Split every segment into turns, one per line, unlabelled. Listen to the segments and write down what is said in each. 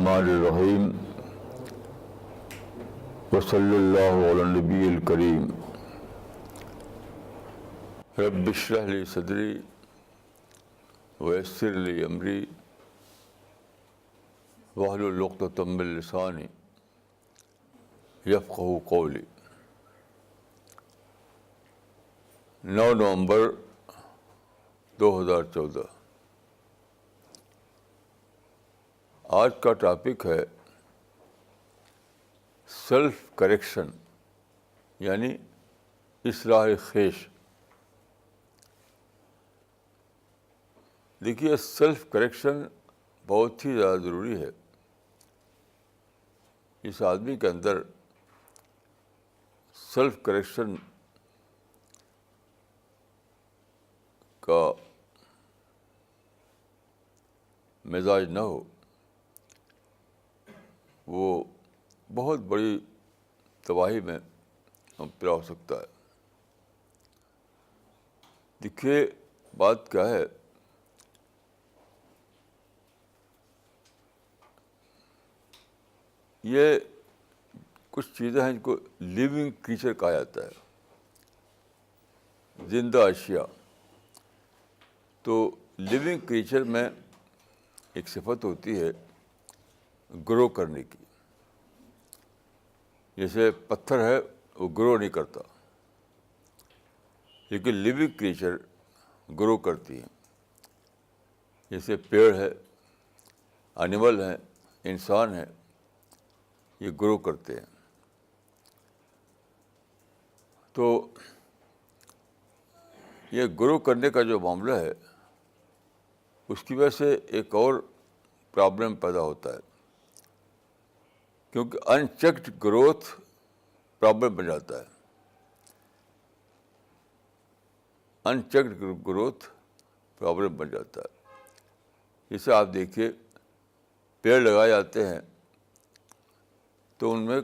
الرحمن الرحیم وصلی اللہ علی النبی الکریم رب اشرح لی صدری ویسر لی امری واحلل عقدۃ من لسانی یفقہوا قولی۔ 9 نومبر 2014۔ آج کا ٹاپک ہے سیلف کریکشن، یعنی اصلاح خیش۔ دیکھیے، سیلف کریکشن بہت ہی زیادہ ضروری ہے۔ اس آدمی کے اندر سیلف کریکشن کا مزاج نہ ہو، وہ بہت بڑی تباہی میں مبتلا ہو سکتا ہے۔ دیکھیے، بات کیا ہے، یہ کچھ چیزیں ہیں جن کو لیونگ کریچر کہا جاتا ہے، زندہ اشیاء۔ تو لیونگ کریچر میں ایک صفت ہوتی ہے گرو کرنے کی۔ جیسے پتھر ہے، وہ گرو نہیں کرتا، لیکن لیونگ کریچر گرو کرتی ہیں۔ جیسے پیڑ ہے، اینیمل ہیں، انسان ہیں، یہ گرو کرتے ہیں۔ تو یہ گرو کرنے کا جو معاملہ ہے، اس کی وجہ سے ایک اور پرابلم پیدا ہوتا ہے، کیونکہ ان چیکڈ گروتھ پرابلم بن جاتا ہے۔ ان چیکڈ گروتھ پرابلم بن جاتا ہے۔ جیسے آپ دیکھیے، پیڑ لگائے جاتے ہیں تو ان میں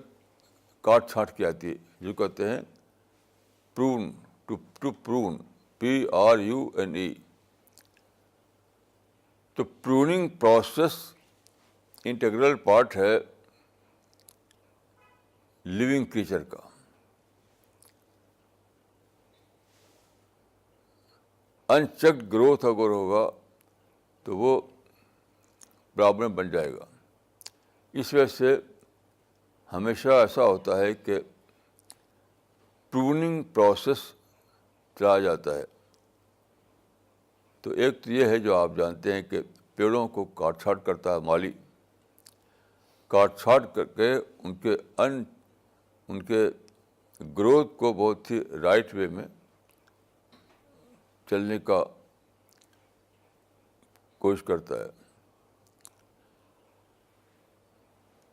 کاٹ چھانٹ کی جاتی ہے، جو کہتے ہیں پرون، ٹو پرون، PRUNE۔ تو پروننگ پروسیس انٹیگرل پارٹ ہے لیونگ کریچر کا۔ ان چیکڈ گروتھ اگر ہوگا تو وہ پرابلم بن جائے گا۔ اس وجہ سے ہمیشہ ایسا ہوتا ہے کہ پروننگ پروسیس چلایا جاتا ہے۔ تو ایک تو یہ ہے جو آپ جانتے ہیں کہ پیڑوں کو کاٹ چھانٹ کرتا ہے مالی، کاٹ چھانٹ کر کے ان کے گروتھ کو بہت ہی رائٹ وے میں چلنے کا کوشش کرتا ہے۔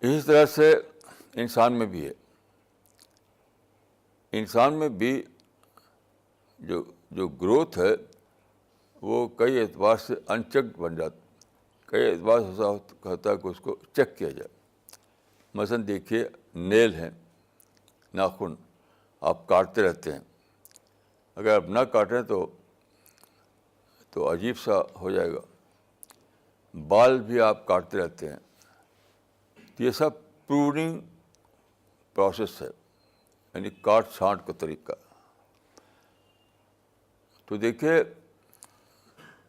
اسی طرح سے انسان میں بھی ہے۔ انسان میں بھی جو گروتھ ہے، وہ کئی اعتبار سے ان چیکڈ بن جاتا، کئی اعتبار سے ایسا ہوتا ہے کہ اس کو چیک کیا جائے۔ مثلاً دیکھیے، نیل ہیں، ناخن، آپ کاٹتے رہتے ہیں۔ اگر آپ نہ کاٹیں تو عجیب سا ہو جائے گا۔ بال بھی آپ کاٹتے رہتے ہیں، تو یہ سب پروننگ پروسیس ہے، یعنی کاٹ چھانٹ کا طریقہ۔ تو دیکھیے،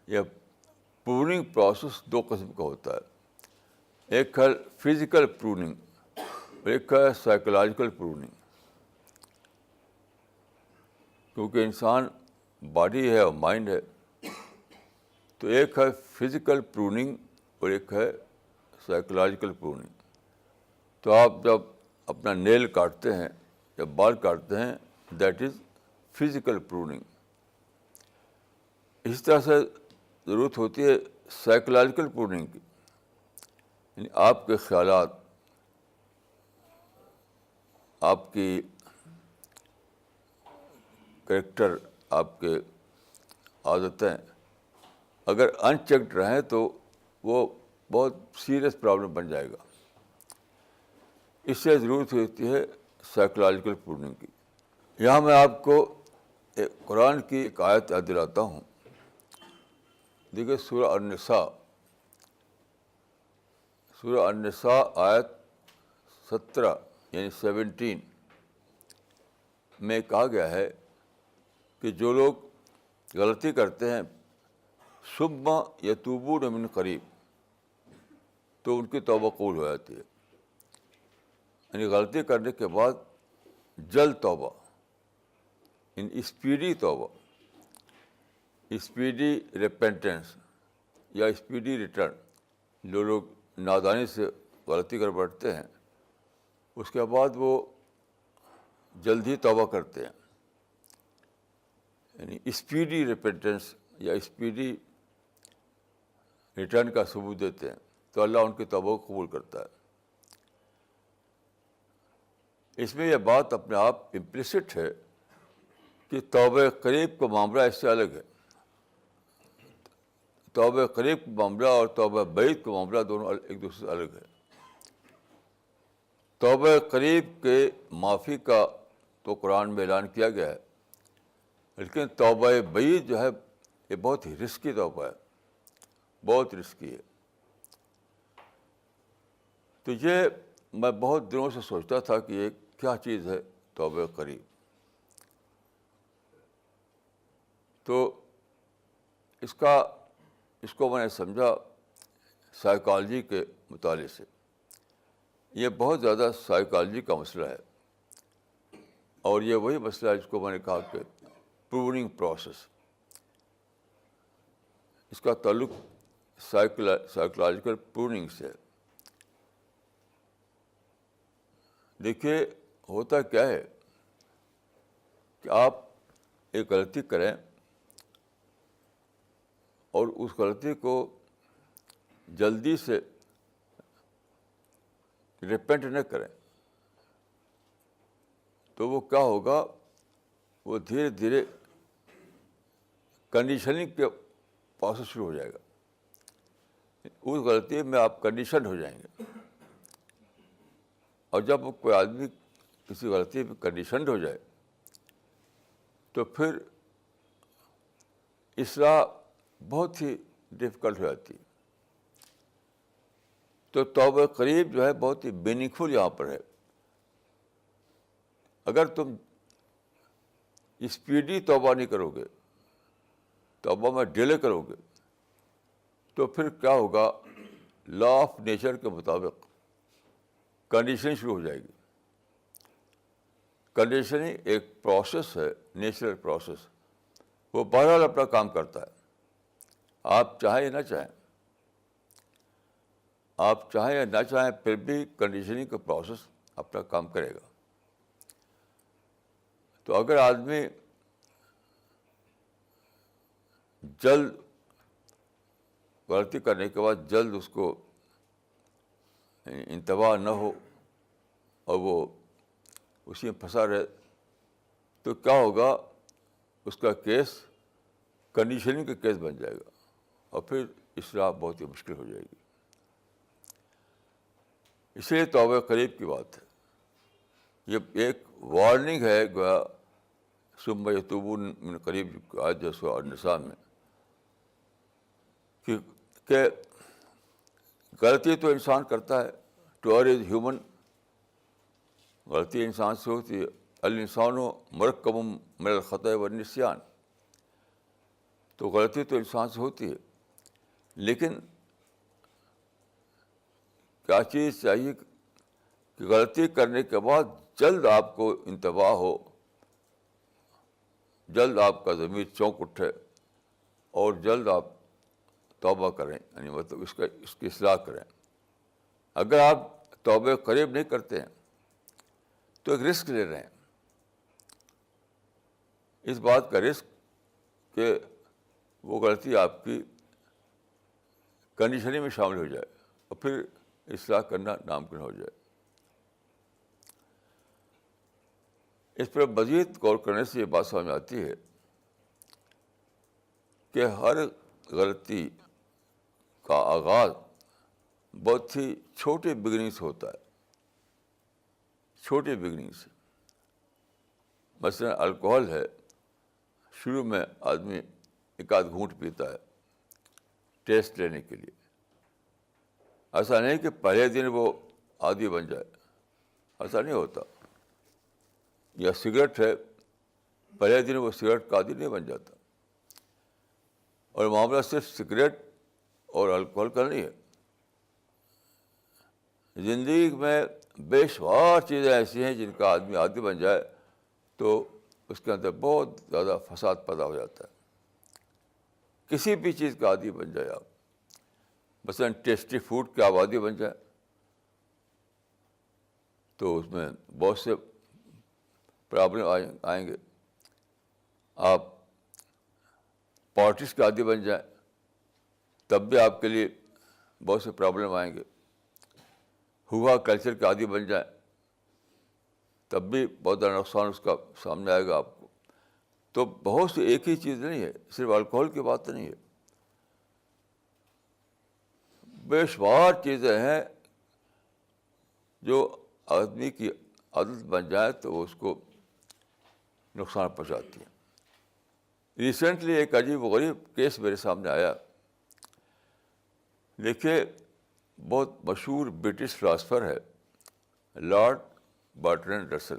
یہ پروننگ پروسیس 2 قسم کا ہوتا ہے۔ ایک ہے فزیکل پروننگ اور ایک ہے سائیکولوجیکل پروننگ۔ کیونکہ انسان باڈی ہے اور مائنڈ ہے، تو ایک ہے فزیکل پروننگ اور ایک ہے سائیکولوجیکل پروننگ۔ تو آپ جب اپنا نیل کاٹتے ہیں یا بال کاٹتے ہیں، دیٹ از فزیکل پروننگ۔ اس طرح سے ضرورت ہوتی ہے سائیکولوجیکل پروننگ کی، یعنی آپ کے خیالات، آپ کی کریکٹر، آپ کے عادتیں اگر ان چیکڈ رہیں تو وہ بہت سیریس پرابلم بن جائے گا۔ اس سے ضرورت ہوتی ہے سائیکولوجیکل پروننگ کی۔ یہاں میں آپ کو قرآن کی ایک آیت یاد دلاتا ہوں۔ دیکھیے، سورہ النساء سورہ النساء آیت 17 یعنی 17 میں کہا گیا ہے کہ جو لوگ غلطی کرتے ہیں ثم یتوبون من قریب تو ان کی توبہ قبول ہو جاتی ہے. یعنی غلطی کرنے کے بعد جلد توبہ، ان اسپیڈی توبہ، اسپیڈی ریپینٹنس یا اسپیڈی ریٹرن. جو لوگ نادانی سے غلطی کر بیٹھتے ہیں اس کے بعد وہ جلد ہی توبہ کرتے ہیں، یعنی اسپیڈی ریپینٹنس یا اسپیڈی ریٹرن کا ثبوت دیتے ہیں تو اللہ ان کی توبہ کو قبول کرتا ہے. اس میں یہ بات اپنے آپ امپلیسٹ ہے کہ توبہ قریب کا معاملہ اس سے الگ ہے. توبہ قریب کا معاملہ اور توبہ بعید کا معاملہ دونوں ایک دوسرے سے الگ ہے. توبہ قریب کے معافی کا تو قرآن میں اعلان کیا گیا ہے، لیکن توبہ بعید جو ہے یہ بہت ہی رسکی توبہ ہے، بہت رسکی ہے. تو یہ میں بہت دنوں سے سوچتا تھا کہ یہ کیا چیز ہے توبہ قریب. تو اس کو میں نے سمجھا سائیکالوجی کے مطالعے سے. یہ بہت زیادہ سائیکالوجی کا مسئلہ ہے، اور یہ وہی مسئلہ ہے جس کو میں نے کہا کہ پروننگ پروسیس. اس کا تعلق سائیکولوجیکل پروننگ سے ہے. دیکھیے ہوتا کیا ہے کہ آپ ایک غلطی کریں اور اس غلطی کو جلدی سے ریپینٹ نہ کریں تو وہ کیا ہوگا، وہ دھیرے دھیرے کنڈیشننگ کے پروسیس شروع ہو جائے گا. اس غلطی میں آپ کنڈیشن ہو جائیں گے، اور جب کوئی آدمی کسی غلطی پہ کنڈیشنڈ ہو جائے تو پھر اصلاح بہت ہی ڈفیکلٹ ہو جاتی ہے. تو توبہ قریب جو ہے بہت ہی میننگ فل یہاں پر ہے. اگر تم اسپیڈی توبہ نہیں کرو گے، توبہ میں ڈیلے کرو گے، تو پھر کیا ہوگا، لا آف نیچر کے مطابق کنڈیشن شروع ہو جائے گی. کنڈیشننگ ایک پروسیس ہے، نیچرل پروسیس. وہ بہرحال اپنا کام کرتا ہے، آپ چاہیں یا نہ چاہیں. آپ چاہیں یا نہ چاہیں پھر بھی کنڈیشننگ کا پروسیس اپنا کام کرے گا. تو اگر آدمی جلد غلطی کرنے کے بعد جلد اس کو انتباہ نہ ہو اور وہ اسی میں پھنسا رہے تو کیا ہوگا، اس کا کیس کنڈیشننگ کا کیس بن جائے گا اور پھر اصلاح بہت ہی مشکل ہو جائے گی. اس لیے توبہ قریب کی بات ہے. یہ ایک وارننگ ہے گویا ثم یتوبون من قریب آیت جو سورہ النساء میں کہ غلطی تو انسان کرتا ہے، ٹو ار از ہیومن. غلطی انسان سے ہوتی ہے. الانسان مرکب من الخطأ والنسیان. تو غلطی تو انسان سے ہوتی ہے، لیکن کیا چیز چاہیے کہ غلطی کرنے کے بعد جلد آپ کو انتباہ ہو، جلد آپ کا ضمیر چونک اٹھے اور جلد آپ توبہ کریں، یعنی مطلب اس کی اصلاح کریں. اگر آپ توبہ قریب نہیں کرتے ہیں تو ایک رسک لے رہے ہیں. اس بات کا رسک کہ وہ غلطی آپ کی کنڈیشننگ میں شامل ہو جائے اور پھر اصلاح کرنا ناممکن ہو جائے. اس پر مزید غور کرنے سے یہ بات سمجھ میں آتی ہے کہ ہر غلطی کا آغاز بہت ہی چھوٹے بگننگ سے ہوتا ہے، چھوٹے بگننگ سے. مثلا الکوہل ہے، شروع میں آدمی ایک آدھ گھونٹ پیتا ہے ٹیسٹ لینے کے لیے، ایسا نہیں کہ پہلے دن وہ عادی بن جائے، ایسا نہیں ہوتا. یا سگریٹ ہے، پہلے دن وہ سگریٹ کا عادی نہیں بن جاتا. اور معاملہ صرف سگریٹ اور الکوہل کا نہیں ہے. زندگی میں بے شمار چیزیں ایسی ہیں جن کا آدمی عادی بن جائے تو اس کے اندر بہت زیادہ فساد پیدا ہو جاتا ہے. کسی بھی چیز کا عادی بن جائے آپ، مثلاً ٹیسٹی فوڈ کے آپ عادی بن جائے تو اس میں بہت سے پرابلم آئیں گے. آپ پارٹیز کے عادی بن جائیں تب بھی آپ کے لیے بہت سے پرابلم آئیں گے. ہوا کلچر کے عادی بن جائیں تب بھی بہت بڑا نقصان اس کا سامنے آئے گا آپ کو. تو بہت سی ایک ہی چیز نہیں ہے، صرف الکوہل کی بات نہیں ہے. بے شمار چیزیں ہیں جو آدمی کی عادت بن جائے تو وہ اس کو نقصان پہنچاتی ہیں. ریسنٹلی ایک عجیب و غریب کیس میرے سامنے آیا. دیکھیے، بہت مشہور برٹش فلاسفر ہے لارڈ برٹرینڈ رسل،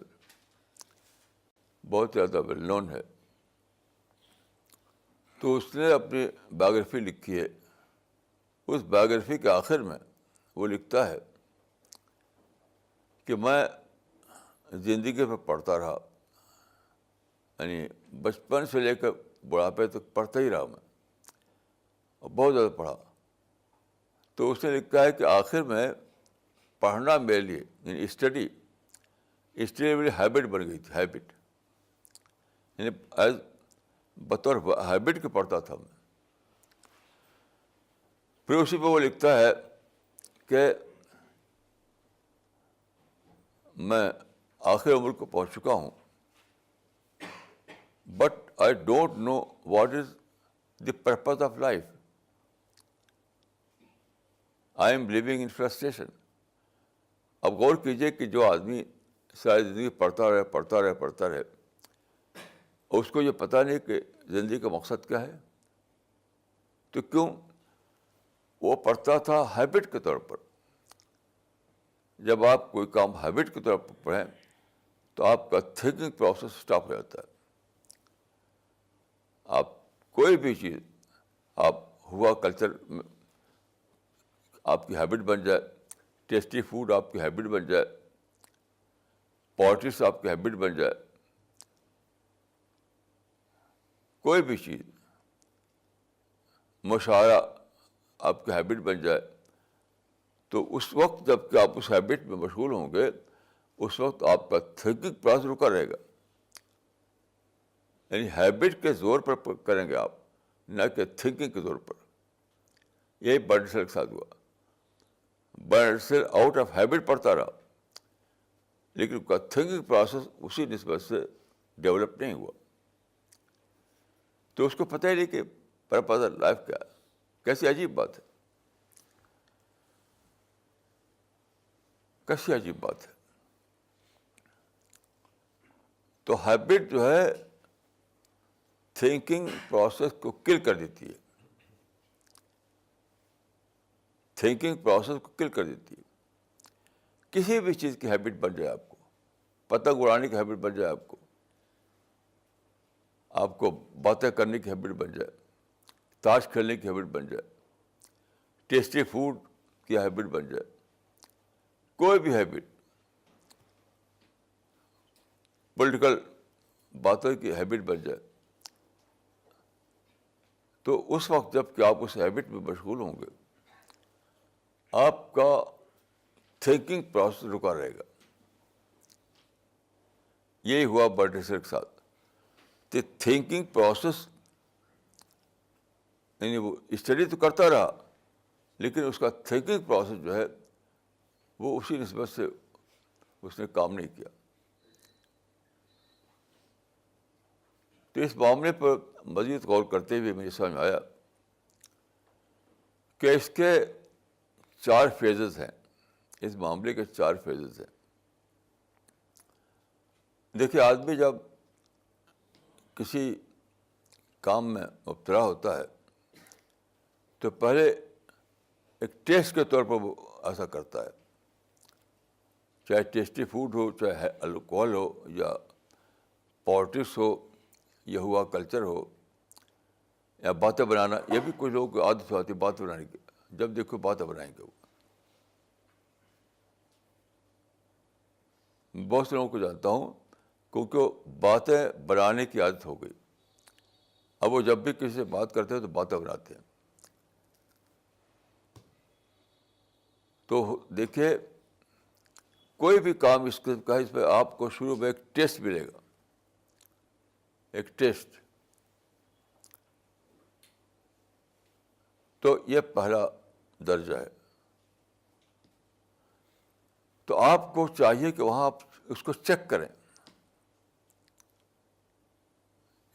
بہت زیادہ ویل نون ہے. تو اس نے اپنی بایوگرافی لکھی ہے. اس بایوگرافی کے آخر میں وہ لکھتا ہے کہ میں زندگی میں پڑھتا رہا، یعنی بچپن سے لے کر بڑھاپے تک پڑھتا ہی رہا میں، اور بہت زیادہ پڑھا. تو اس نے لکھا ہے کہ آخر میں پڑھنا میرے لیے، یعنی اسٹڈی میری ہیبٹ بن گئی تھی. ہیبٹ یعنی ایز بطور ہیبٹ کے پڑھتا تھا میں. پھر اسی پہ وہ لکھتا ہے کہ میں آخر عمر کو پہنچ چکا ہوں، but I don't know what is the purpose of life. I am living in frustration. اب غور کیجیے کہ جو آدمی ساری زندگی پڑھتا رہے اور اس کو یہ پتہ نہیں کہ زندگی کا مقصد کیا ہے. تو کیوں؟ وہ پڑھتا تھا ہیبٹ کے طور پر. جب آپ کوئی کام ہیبٹ کے طور پر پڑھیں تو آپ کا تھنکنگ پروسیس اسٹاپ ہو جاتا ہے. آپ کوئی بھی چیز، آپ ہوا کلچر آپ کی ہیبٹ بن جائے، ٹیسٹی فوڈ آپ کی ہیبٹ بن جائے، پارٹیز آپ کی ہیبٹ بن جائے، کوئی بھی چیز، مشاعرہ آپ کی ہیبٹ بن جائے، تو اس وقت جب کہ آپ اس ہیبٹ میں مشغول ہوں گے اس وقت آپ کا تھنکنگ پروسیس رکا رہے گا. یعنی ہیبٹ کے زور پر کریں گے آپ، نہ کہ تھنکنگ کے زور پر. یہی برٹسل کے ساتھ ہوا. برٹسل آؤٹ آف ہیبٹ پڑھتا رہا لیکن اس کا تھنکنگ پروسیس اسی نسبت سے ڈیولپ نہیں ہوا. تو اس کو پتہ ہی نہیں کہ پرپز آف لائف کیا ہے. کیسی عجیب بات ہے، کیسی عجیب بات ہے. تو ہیبٹ جو ہے تھنکنگ پروسیس کو کل کر دیتی ہے. تھنکنگ پروسیس کو کل کر دیتی ہے. کسی بھی چیز کی ہیبٹ بن جائے، آپ کو پتنگ اڑانے کی ہیبٹ بن جائے، آپ کو باتیں کرنے کی ہیبٹ بن جائے، تاش کھیلنے کی ہیبٹ بن جائے، ٹیسٹی فوڈ کی ہیبٹ بن جائے، کوئی بھی ہیبٹ، پولیٹیکل باتوں کی ہیبٹ بن جائے، تو اس وقت جب کہ آپ اس ہیبٹ میں مشغول ہوں گے آپ کا تھنکنگ پروسیس رکا رہے گا. یہی ہوا برٹسر کے ساتھ. کہ تھنکنگ پروسیس، یعنی وہ اسٹڈی تو کرتا رہا لیکن اس کا تھنکنگ پروسیس جو ہے وہ اسی نسبت سے اس نے کام نہیں کیا. تو اس معاملے پر مزید غور کرتے ہوئے مجھے سمجھ میں آیا کہ اس کے 4 فیزز ہیں. اس معاملے کے 4 فیزز ہیں. دیکھیے، آدمی جب کسی کام میں مبتلا ہوتا ہے تو پہلے ایک ٹیسٹ کے طور پر وہ ایسا کرتا ہے، چاہے ٹیسٹی فوڈ ہو، چاہے الکوہل ہو، یا پالیٹکس ہو، یا ہوا کلچر ہو، یا باتیں بنانا. یہ بھی کچھ لوگوں کی عادت ہوتی ہے بات بنانے کی، جب دیکھو باتیں بنائیں گے. وہ بہت سے لوگوں کو جانتا ہوں کیونکہ وہ باتیں بنانے کی عادت ہو گئی. اب وہ جب بھی کسی سے بات کرتے ہیں تو باتیں بناتے ہیں. تو دیکھیے کوئی بھی کام اس قسم کا ہے اس پہ آپ کو شروع میں ایک ٹیسٹ ملے گا، ایک ٹیسٹ. تو یہ پہلا درجہ ہے. تو آپ کو چاہیے کہ وہاں آپ اس کو چیک کریں.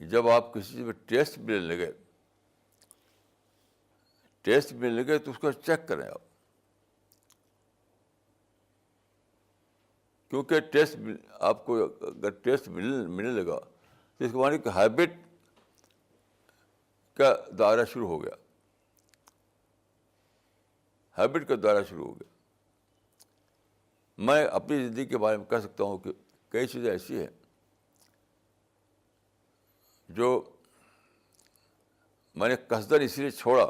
جب آپ کسی چیز میں ٹیسٹ ملنے لگے تو اس کو چیک کریں آپ. کیونکہ ٹیسٹ آپ کو اگر ٹیسٹ ملنے لگا تو اس کے معنی کہ ہیبٹ کا دائرہ شروع ہو گیا. ہیبٹ کا دائرہ شروع ہو گیا. میں اپنی زندگی کے بارے میں کہہ سکتا ہوں کہ کئی چیزیں ایسی ہیں جو میں نے قصداً اس لیے چھوڑا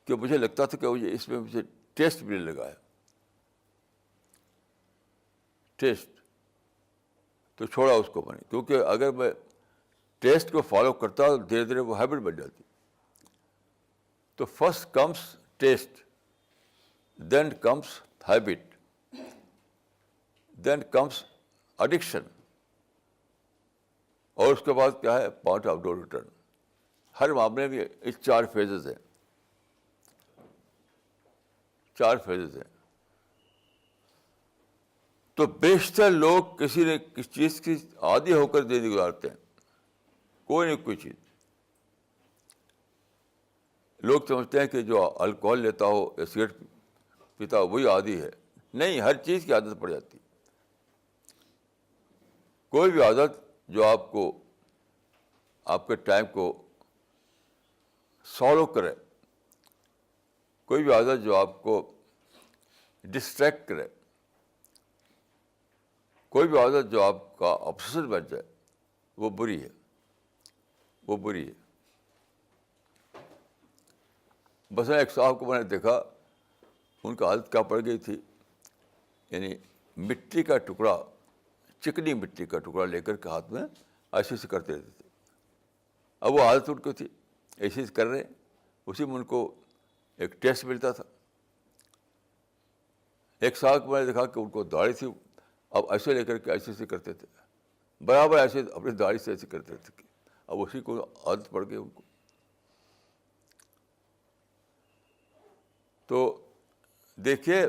کہ مجھے لگتا تھا کہ اس میں مجھے ٹیسٹ ملنے لگا ہے. ٹیسٹ تو چھوڑا اس کو میں نے، کیونکہ اگر میں ٹیسٹ کو فالو کرتا تو دھیرے دھیرے وہ ہیبٹ بن جاتی. تو first comes taste, then comes habit, then comes addiction, اور اس کے بعد کیا ہے؟ Point of no return. ہر معاملے میں اس 4 فیزز ہیں. 4 فیزز ہیں. تو بیشتر لوگ کسی نہ کسی چیز کی عادی ہو کر زندگی گزارتے ہیں، کوئی نہ کوئی چیز. لوگ سمجھتے ہیں کہ جو الکوہل لیتا ہو یا سگریٹ پیتا ہو وہی عادی ہے. نہیں، ہر چیز کی عادت پڑ جاتی ہے. کوئی بھی عادت جو آپ کو آپ کے ٹائم کو سالو کرے، کوئی بھی عادت جو آپ کو ڈسٹریکٹ کرے، کوئی بھی عادت جو آپ کا آبسیشن بن جائے، وہ بری ہے. وہ بری ہے. بس ایک صاحب کو میں نے دیکھا، ان کا عادت کیا پڑ گئی تھی، یعنی مٹی کا ٹکڑا، چکنی مٹی کا ٹکڑا لے کر کے ہاتھ میں ایسے سے کرتے رہتے تھے. اب وہ عادت ان کو تھی، ایسے سے کر رہے ہیں، اسی میں ان کو ایک ٹیسٹ ملتا تھا. ایک صاحب کو میں نے دیکھا کہ ان کو داڑھی تھی، اب ایسے لے کر کے ایسے سے کرتے تھے، برابر ایسے اپنی داڑھی سے ایسے کرتے تھے. اب اسی کو عادت پڑ گئی ان کو. تو دیکھیے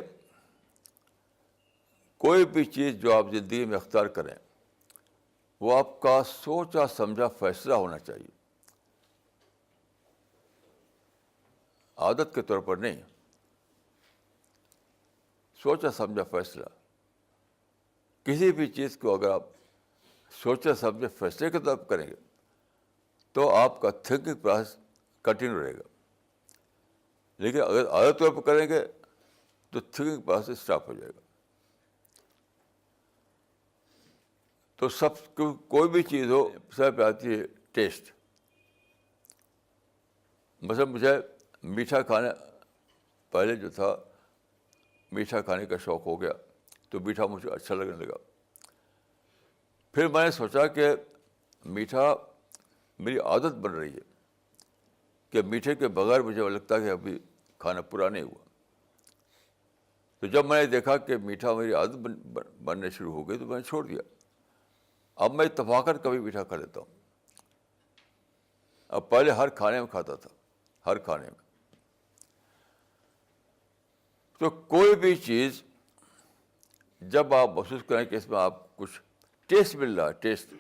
کوئی بھی چیز جو آپ زندگی میں اختیار کریں وہ آپ کا سوچا سمجھا فیصلہ ہونا چاہیے، عادت کے طور پر نہیں. سوچا سمجھا فیصلہ. کسی بھی چیز کو اگر آپ سوچا سمجھے فیصلے کے طور پر کریں گے تو آپ کا تھنکنگ پروسیس کنٹینیو رہے گا. لیکن اگر عادت طور پر کریں گے تو تھنکنگ پروسیس اسٹاپ ہو جائے گا. تو کوئی بھی چیز ہو سب پہ آتی ہے ٹیسٹ. مثلا مجھے میٹھا کھانا پہلے جو تھا، میٹھا کھانے کا شوق ہو گیا تو میٹھا مجھے اچھا لگنے لگا. پھر میں نے سوچا کہ میٹھا میری عادت بن رہی ہے کہ میٹھے کے بغیر مجھے لگتا ہے کہ ابھی کھانا پورا نہیں ہوا. تو جب میں نے دیکھا کہ میٹھا میری عادت بننے شروع ہو گئی تو میں نے چھوڑ دیا. اب میں اتفاقاً کبھی میٹھا کھا لیتا ہوں. اب پہلے ہر کھانے میں کھاتا تھا، ہر کھانے میں. تو کوئی بھی چیز جب آپ محسوس کریں کہ اس میں آپ کچھ ٹیسٹ مل رہا ہے، ٹیسٹ،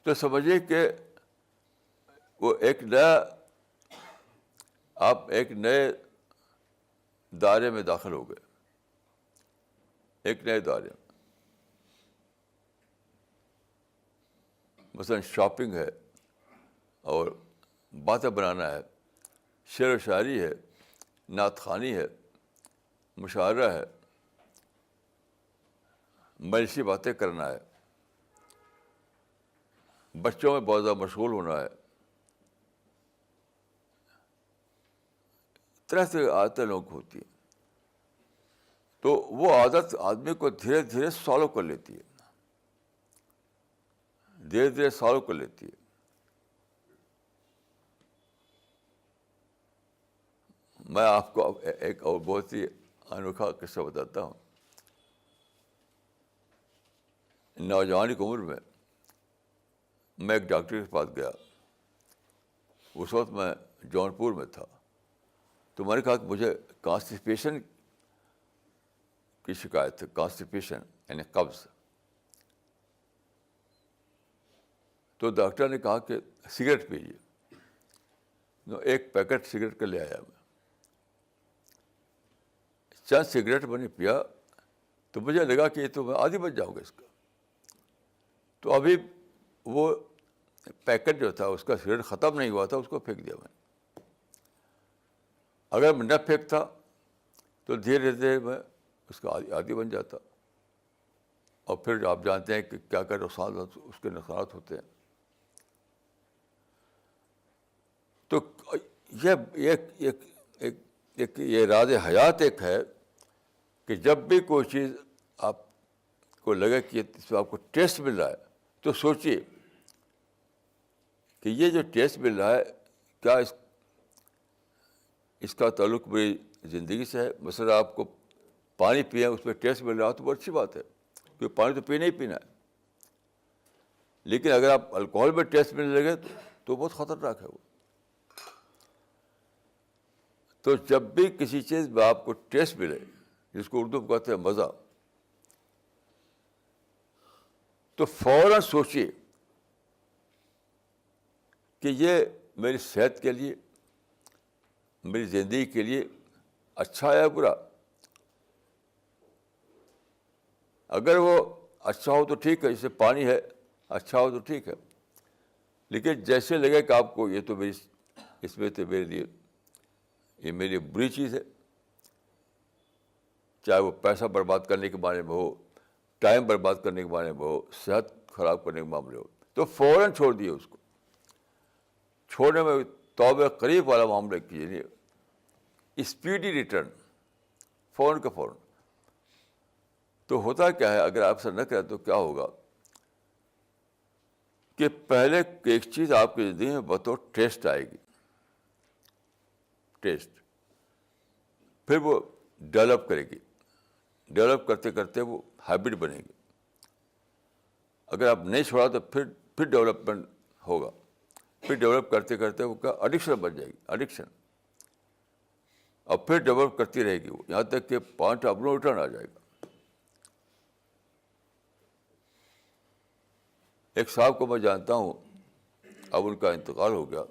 تو سمجھیے کہ وہ آپ ایک نئے دائرے میں داخل ہو گئے، ایک نئے دائرے میں. مثلاً شاپنگ ہے اور باتیں بنانا ہے شعر و شاعری ہے، نعت خوانی ہے، مشاعرہ ہے، مجلسی باتیں کرنا ہے، بچوں میں بہت زیادہ مشغول ہونا ہے، طرح سے عادتیں لوگوں کو ہوتی ہیں. تو وہ عادت آدمی کو دھیرے دھیرے سالو کر لیتی ہے، دھیرے دھیرے سالو کر لیتی ہے. میں آپ کو ایک اور بہت ہی انوکھا قصہ بتاتا ہوں. نوجوانی کی عمر میں ایک ڈاکٹر کے پاس گیا. اس وقت میں جونپور میں تھا. تو میں نے کہا کہ مجھے کانسٹیپیشن کی شکایت ہے. کانسٹیپیشن یعنی قبض. تو ڈاکٹر نے کہا کہ سگریٹ پیجیے. ایک پیکٹ سگریٹ کا لے آیا میں. چند سگریٹ میں نے پیا تو مجھے لگا کہ یہ تو میں عادی بن جاؤں گا اس کا. تو ابھی وہ پیکٹ جو تھا اس کا سگریٹ ختم نہیں ہوا تھا, اس کو پھینک دیا میں نے. اگر میں نہ پھینکتا تو دھیرے دھیرے میں اس کا عادی بن جاتا. اور پھر آپ جانتے ہیں کہ کیا کیا نقصانات اس کے نقصانات ہوتے ہیں. تو یہ راز حیات ایک ہے کہ جب بھی کوئی چیز آپ کو لگے کہ اس میں آپ کو ٹیسٹ مل رہا ہے تو سوچیے کہ یہ جو ٹیسٹ مل رہا ہے کیا اس کا تعلق میری زندگی سے ہے. مثلا آپ کو پانی پئیں, اس میں ٹیسٹ مل رہا ہے تو بہت اچھی بات ہے, کیونکہ پانی تو پینا ہی پینا ہے. لیکن اگر آپ الکوہل میں ٹیسٹ ملنے لگے تو بہت خطرناک ہے وہ. تو جب بھی کسی چیز میں آپ کو ٹیسٹ ملے, جس کو اردو میں کہتے ہیں مزہ, تو فوراً سوچیے کہ یہ میری صحت کے لیے, میری زندگی کے لیے اچھا ہے یا برا. اگر وہ اچھا ہو تو ٹھیک ہے, جیسے پانی ہے, اچھا ہو تو ٹھیک ہے. لیکن جیسے لگے کہ آپ کو یہ تو اس میں تو میرے لیے یہ میری بری چیز ہے, چاہے وہ پیسہ برباد کرنے کے بارے میں ہو, ٹائم برباد کرنے کے بارے میں ہو, صحت خراب کرنے کے معاملے ہو, تو فوراً چھوڑ دیے اس کو. چھوڑنے میں توبہ قریب والا معاملہ کیجیے, اسپیڈی ریٹرن, فوراً کا فوراً. تو ہوتا کیا ہے, اگر آپ ایسا نہ کریں تو کیا ہوگا کہ پہلے ایک چیز آپ کی زندگی میں بطور ٹیسٹ آئے گی, ٹیسٹ, پھر وہ ڈیولپ کرے گی, ڈیولپ کرتے کرتے وہ ہیبٹ بنے گی. اگر آپ نہیں چھوڑا تو پھر ڈیولپمنٹ ہوگا, پھر ڈیولپ کرتے کرتے وہ کیا ایڈکشن بن جائے گی, ایڈکشن. اور پھر ڈیولپ کرتی رہے گی وہ, یہاں تک کہ پوائنٹ آف نو ریٹرن آ جائے گا. ایک صاحب کو میں جانتا ہوں, اب ان کا انتقال ہو گیا.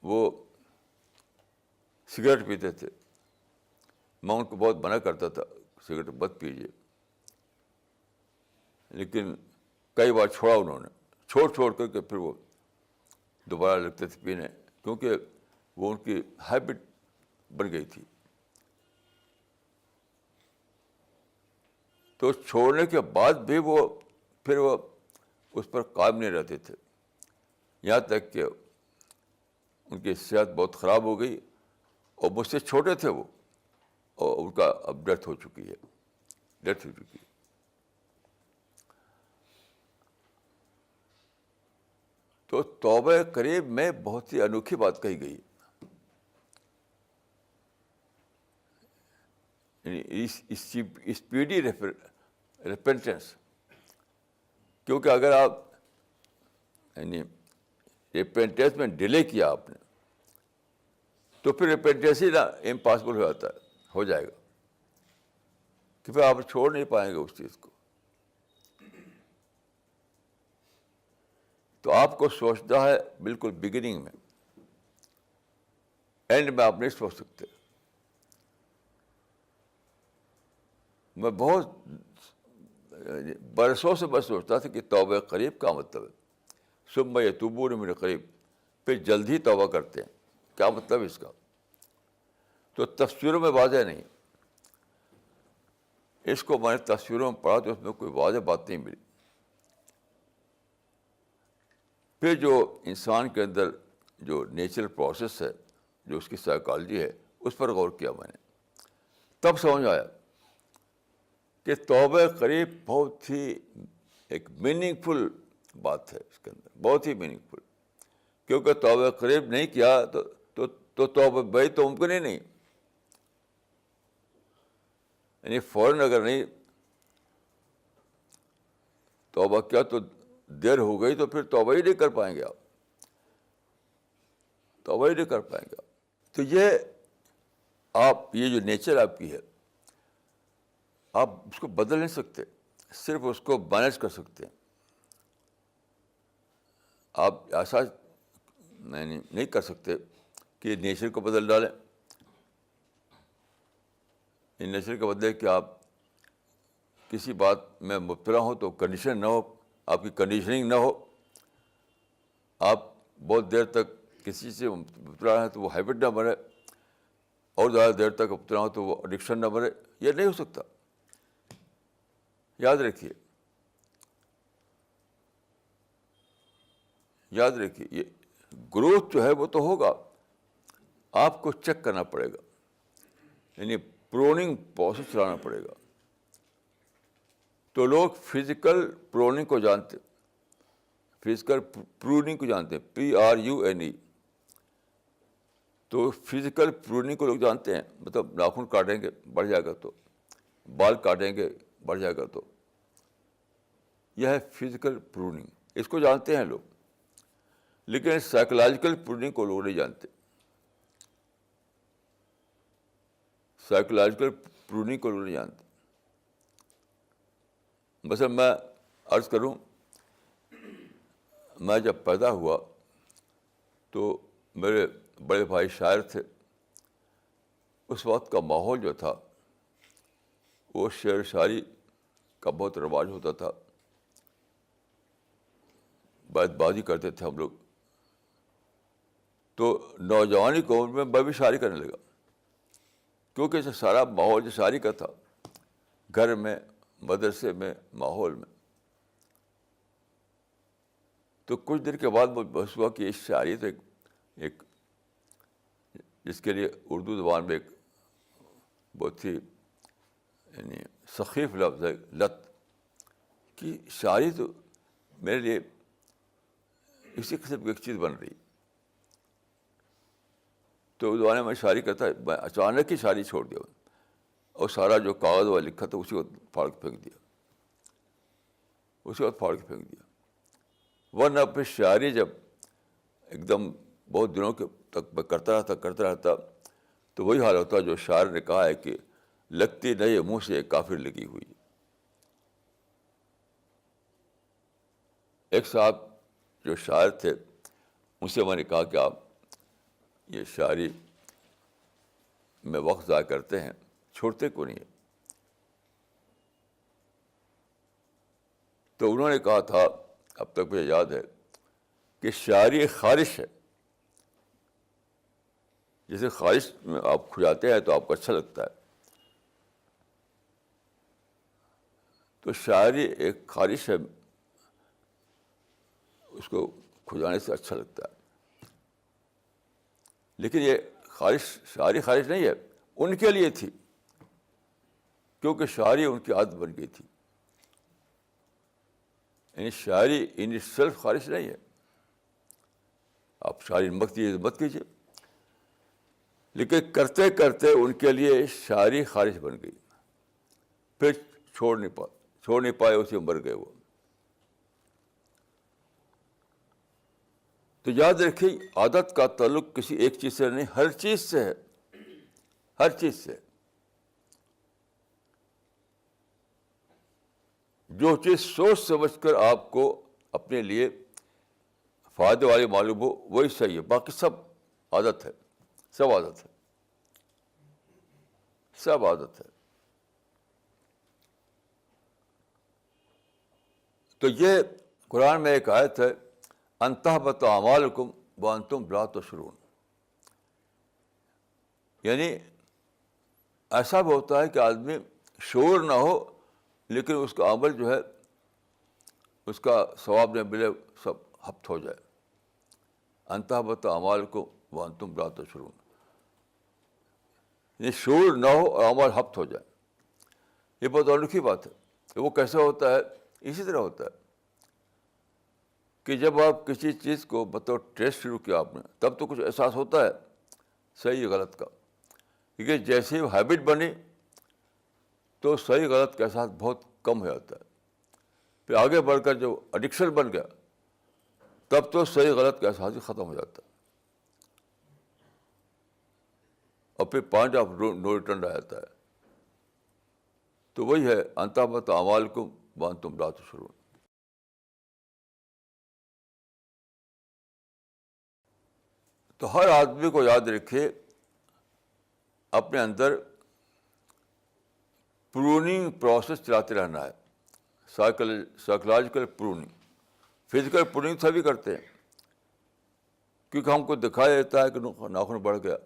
وہ سگریٹ پیتے تھے, میں ان کو بہت منع کرتا تھا سگریٹ مت پیجیے, لیکن کئی بار چھوڑا انہوں نے. چھوڑ کر کے پھر وہ دوبارہ لگتے تھے پینے, کیونکہ وہ ان کی ہیبٹ بن گئی تھی. تو چھوڑنے کے بعد بھی وہ اس پر قائم نہیں رہتے تھے, یہاں تک کہ ان کی صحت بہت خراب ہو گئی. اور مجھ سے چھوٹے تھے وہ, اور ان کا اب ڈیتھ ہو چکی ہے. تو توبہ قریب میں بہت ہی انوکھی بات کہی گئی, اسپیڈی ریپینٹنس. کیونکہ اگر آپ یعنی ریپینٹنس میں ڈیلے کیا آپ نے, تو پھر ریپینٹنس ہی امپاسبل ہو جائے گا, کہ پھر آپ چھوڑ نہیں پائیں گے اس چیز کو. تو آپ کو سوچنا ہے بالکل بگننگ میں, اینڈ میں آپ نہیں سوچ سکتے. میں بہت برسوں سے میں سوچتا تھا کہ توبہ قریب کا مطلب ہے ثم یتوبون من قریب, پھر جلد ہی توبہ کرتے ہیں, کیا مطلب اس کا؟ تو تصویروں میں واضح نہیں. اس کو میں نے تصویروں میں پڑھا تو اس میں کوئی واضح بات نہیں ملی. پھر جو انسان کے اندر جو نیچرل پروسیس ہے, جو اس کی سائیکالوجی ہے, اس پر غور کیا میں نے. تب سمجھ آیا کہ توبہ قریب بہت ہی ایک میننگ فل بات ہے اس کے اندر, بہت ہی میننگ فل. کیونکہ توبہ قریب نہیں کیا تو توبہ بھائی تو ممکن ہی نہیں. یعنی فوراً اگر نہیں توبہ کیا تو دیر ہو گئی, تو پھر توبہ ہی نہیں کر پائیں گے آپ, توبہ ہی نہیں کر پائیں گے آپ. تو یہ جو نیچر آپ کی ہے, آپ اس کو بدل نہیں سکتے, صرف اس کو مینیج کر سکتے ہیں. آپ ایسا نہیں کر سکتے کہ نیچر کو بدل ڈالیں. ان نیچر کے بدلے کہ آپ کسی بات میں مبتلا ہو تو کنڈیشن نہ ہو, آپ کی کنڈیشننگ نہ ہو. آپ بہت دیر تک کسی سے مبتلا ہیں تو وہ ہیبٹ نہ بنے, اور زیادہ دیر تک مبتلا ہو تو وہ ایڈکشن نہ بنے. یہ نہیں ہو سکتا. یاد رکھیے, یاد رکھیے, یہ گروتھ جو ہے وہ تو ہوگا, آپ کو چیک کرنا پڑے گا, یعنی پروننگ پروسیس چلانا پڑے گا. تو لوگ فزیکل پروننگ کو جانتے, فزیکل پروننگ کو جانتے ہیں, PRUNE. تو فزیکل پروننگ کو لوگ جانتے ہیں, مطلب ناخن کاٹیں گے بڑھ جائے گا, تو بال کاٹیں گے بڑھ جائے گا. تو یہ ہے فزیکل پروننگ, اس کو جانتے ہیں لوگ. لیکن سائیکولوجیکل پروننگ کو لوگ نہیں جانتے. سائیکولوجیکل پروننگ کو لوگ نہیں جانتے. مثلا میں عرض کروں, میں جب پیدا ہوا تو میرے بڑے بھائی شاعر تھے. اس وقت کا ماحول جو تھا وہ شعر شاعری کا بہت رواج ہوتا تھا, بیت بازی کرتے تھے ہم لوگ. تو نوجوانی کی عمر میں بھی شاعری کرنے لگا, کیونکہ سارا ماحول جو شاعری کا تھا, گھر میں, مدرسے میں, ماحول میں. تو کچھ دیر کے بعد مجھے بحث ہوا کہ اس شاعری تو ایک جس کے لیے اردو زبان میں ایک بہت ہی یعنی سخیف لفظ ہے لت, کہ شاعری تو میرے لیے اسی قسم کی ایک چیز بن رہی. تو اس زمانے میں شاعری کرتا ہے, میں اچانک ہی شاعری چھوڑ دیا, اور سارا جو کاغذ والا لکھا تھا اسی وقت پھاڑ کے پھینک دیا, اسی وقت پھاڑ کے پھینک دیا. ورنہ پھر شاعری جب ایک دم بہت دنوں کے تک میں کرتا رہتا تو وہی حال ہوتا جو شاعر نے کہا ہے کہ لگتی نہیں منہ سے کافر لگی ہوئی. ایک صاحب جو شاعر تھے, ان سے میں نے کہا کہ آپ یہ شاعری میں وقت ضائع کرتے ہیں, چھوڑتے کیوں نہیں ہے؟ تو انہوں نے کہا تھا, اب تک مجھے یاد ہے, کہ شاعری ایک خواہش ہے. جیسے خواہش میں آپ کھجاتے ہیں تو آپ کو اچھا لگتا ہے, تو شاعری ایک خواہش ہے, اس کو کھجانے سے اچھا لگتا ہے. لیکن یہ خواہش شاعری خواہش نہیں ہے, ان کے لیے تھی, کیونکہ شاعری ان کی عادت بن گئی تھی. یعنی شاعری ان سیلف خواہش نہیں ہے. آپ شاعری مت کیجیے, لیکن کرتے کرتے ان کے لیے شاعری خواہش بن گئی, پھر چھوڑ نہیں پائے, اسی میں مر گئے وہ. تو یاد رکھیے, عادت کا تعلق کسی ایک چیز سے نہیں, ہر چیز سے ہے, ہر چیز سے. جو چیز سوچ سمجھ کر آپ کو اپنے لیے فائدے والی معلوم ہو وہی صحیح ہے, باقی سب عادت ہے, سب عادت ہے, سب عادت ہے. تو یہ قرآن میں ایک آیت ہے, ان تحبط اعمالکم وانتم لا تشعرون. یعنی ایسا بھی ہوتا ہے کہ آدمی شعور نہ ہو لیکن اس کا عمل جو ہے اس کا ثواب نہ ملے, سب ہفت ہو جائے. انتہبط اعمالکم وانتم لا تشعرون, یہ شعور نہ ہو اور عمل ہفت ہو جائے. یہ بہت انوکھی بات ہے. وہ کیسے ہوتا ہے؟ اسی طرح ہوتا ہے کہ جب آپ کسی چیز کو بطور ٹیسٹ شروع کیا آپ نے, تب تو کچھ احساس ہوتا ہے صحیح غلط کا, کیونکہ جیسے ہی ہیبٹ بنی تو صحیح غلط کا احساس بہت کم ہو جاتا ہے. پھر آگے بڑھ کر جو ایڈکشن بن گیا تب تو صحیح غلط کا احساس ہی ختم ہو جاتا ہے, اور پھر پوائنٹ آف نو ریٹرن رہ جاتا ہے. تو وہی ہے انتہبط اعمالکم وانتم لا تشعرون. تو ہر آدمی کو یاد رکھے اپنے اندر پروننگ پروسیس چلاتے رہنا ہے. Psychological pruning. فزیکل پروننگ سبھی کرتے ہیں, کیونکہ ہم کو دکھائی دیتا ہے کہ ناخن بڑھ گیا,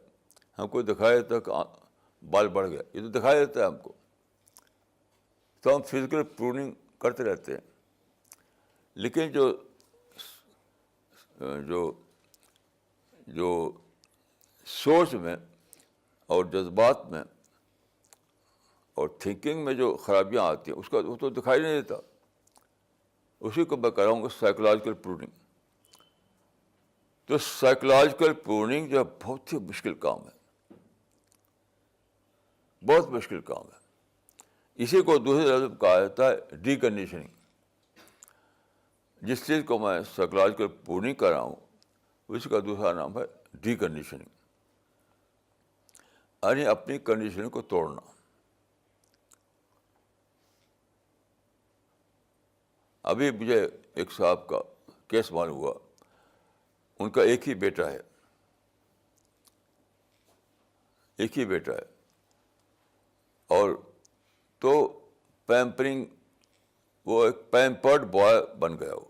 ہم کو دکھائی دیتا ہے کہ بال بڑھ گیا, یہ تو دکھائی دیتا ہے ہم کو, تو ہم فزیکل پروننگ کرتے رہتے ہیں. لیکن جو جو جو سوچ میں اور جذبات میں اور تھنکنگ میں جو خرابیاں آتی ہیں اس کا وہ تو دکھائی نہیں دیتا. اسی کو میں کہہ رہا ہوں کہ سائیکولوجیکل پروننگ. تو سائیکولوجیکل پروننگ جو ہے بہت ہی مشکل کام ہے, بہت مشکل کام ہے. اسی کو دوسرے لفظ میں کہا جاتا ہے ڈی کنڈیشننگ. جس چیز کو میں سائیکولوجیکل پروننگ کر رہا ہوں اس کا دوسرا نام ہے ڈی کنڈیشننگ, یعنی اپنی کنڈیشننگ کو توڑنا. ابھی مجھے ایک صاحب کا کیس معلوم ہوا, ان کا ایک ہی بیٹا ہے, ایک ہی بیٹا ہے, اور تو پیمپرنگ, وہ ایک پیمپرڈ بوائے بن گیا, وہ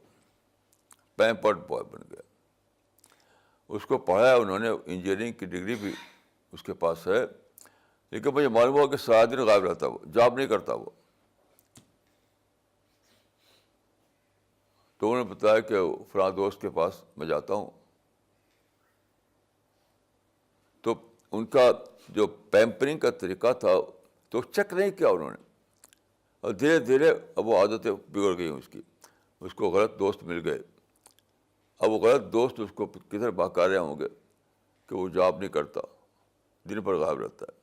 پیمپرڈ بوائے بن گیا. اس کو پڑھایا انہوں نے, انجینئرنگ کی ڈگری بھی اس کے پاس ہے, لیکن مجھے معلوم ہوا کہ سارا دن غائب رہتا, وہ جاب نہیں کرتا وہ. تو انہوں نے بتایا کہ فلاں دوست کے پاس میں جاتا ہوں, تو ان کا جو پیمپرنگ کا طریقہ تھا تو چیک نہیں کیا انہوں نے, اور دھیرے دھیرے اب وہ عادتیں بگڑ گئی اس کی. اس کو غلط دوست مل گئے. اب وہ غلط دوست اس کو کدھر بہکا رہے ہوں گے کہ وہ جاب نہیں کرتا, دن پر غائب رہتا ہے.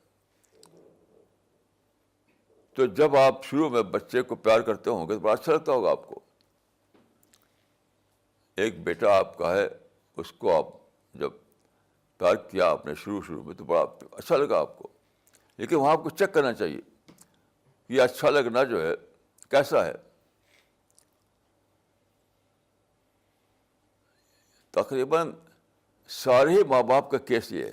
تو جب آپ شروع میں بچے کو پیار کرتے ہوں گے تو بڑا اچھا لگتا ہوگا آپ کو. ایک بیٹا آپ کا ہے, اس کو آپ جب پیار کیا آپ نے شروع میں تو بڑا اچھا لگا آپ کو, لیکن وہاں آپ کو چیک کرنا چاہیے یہ اچھا لگنا جو ہے کیسا ہے. تقریباً سارے ہی ماں باپ کا کیس یہ ہے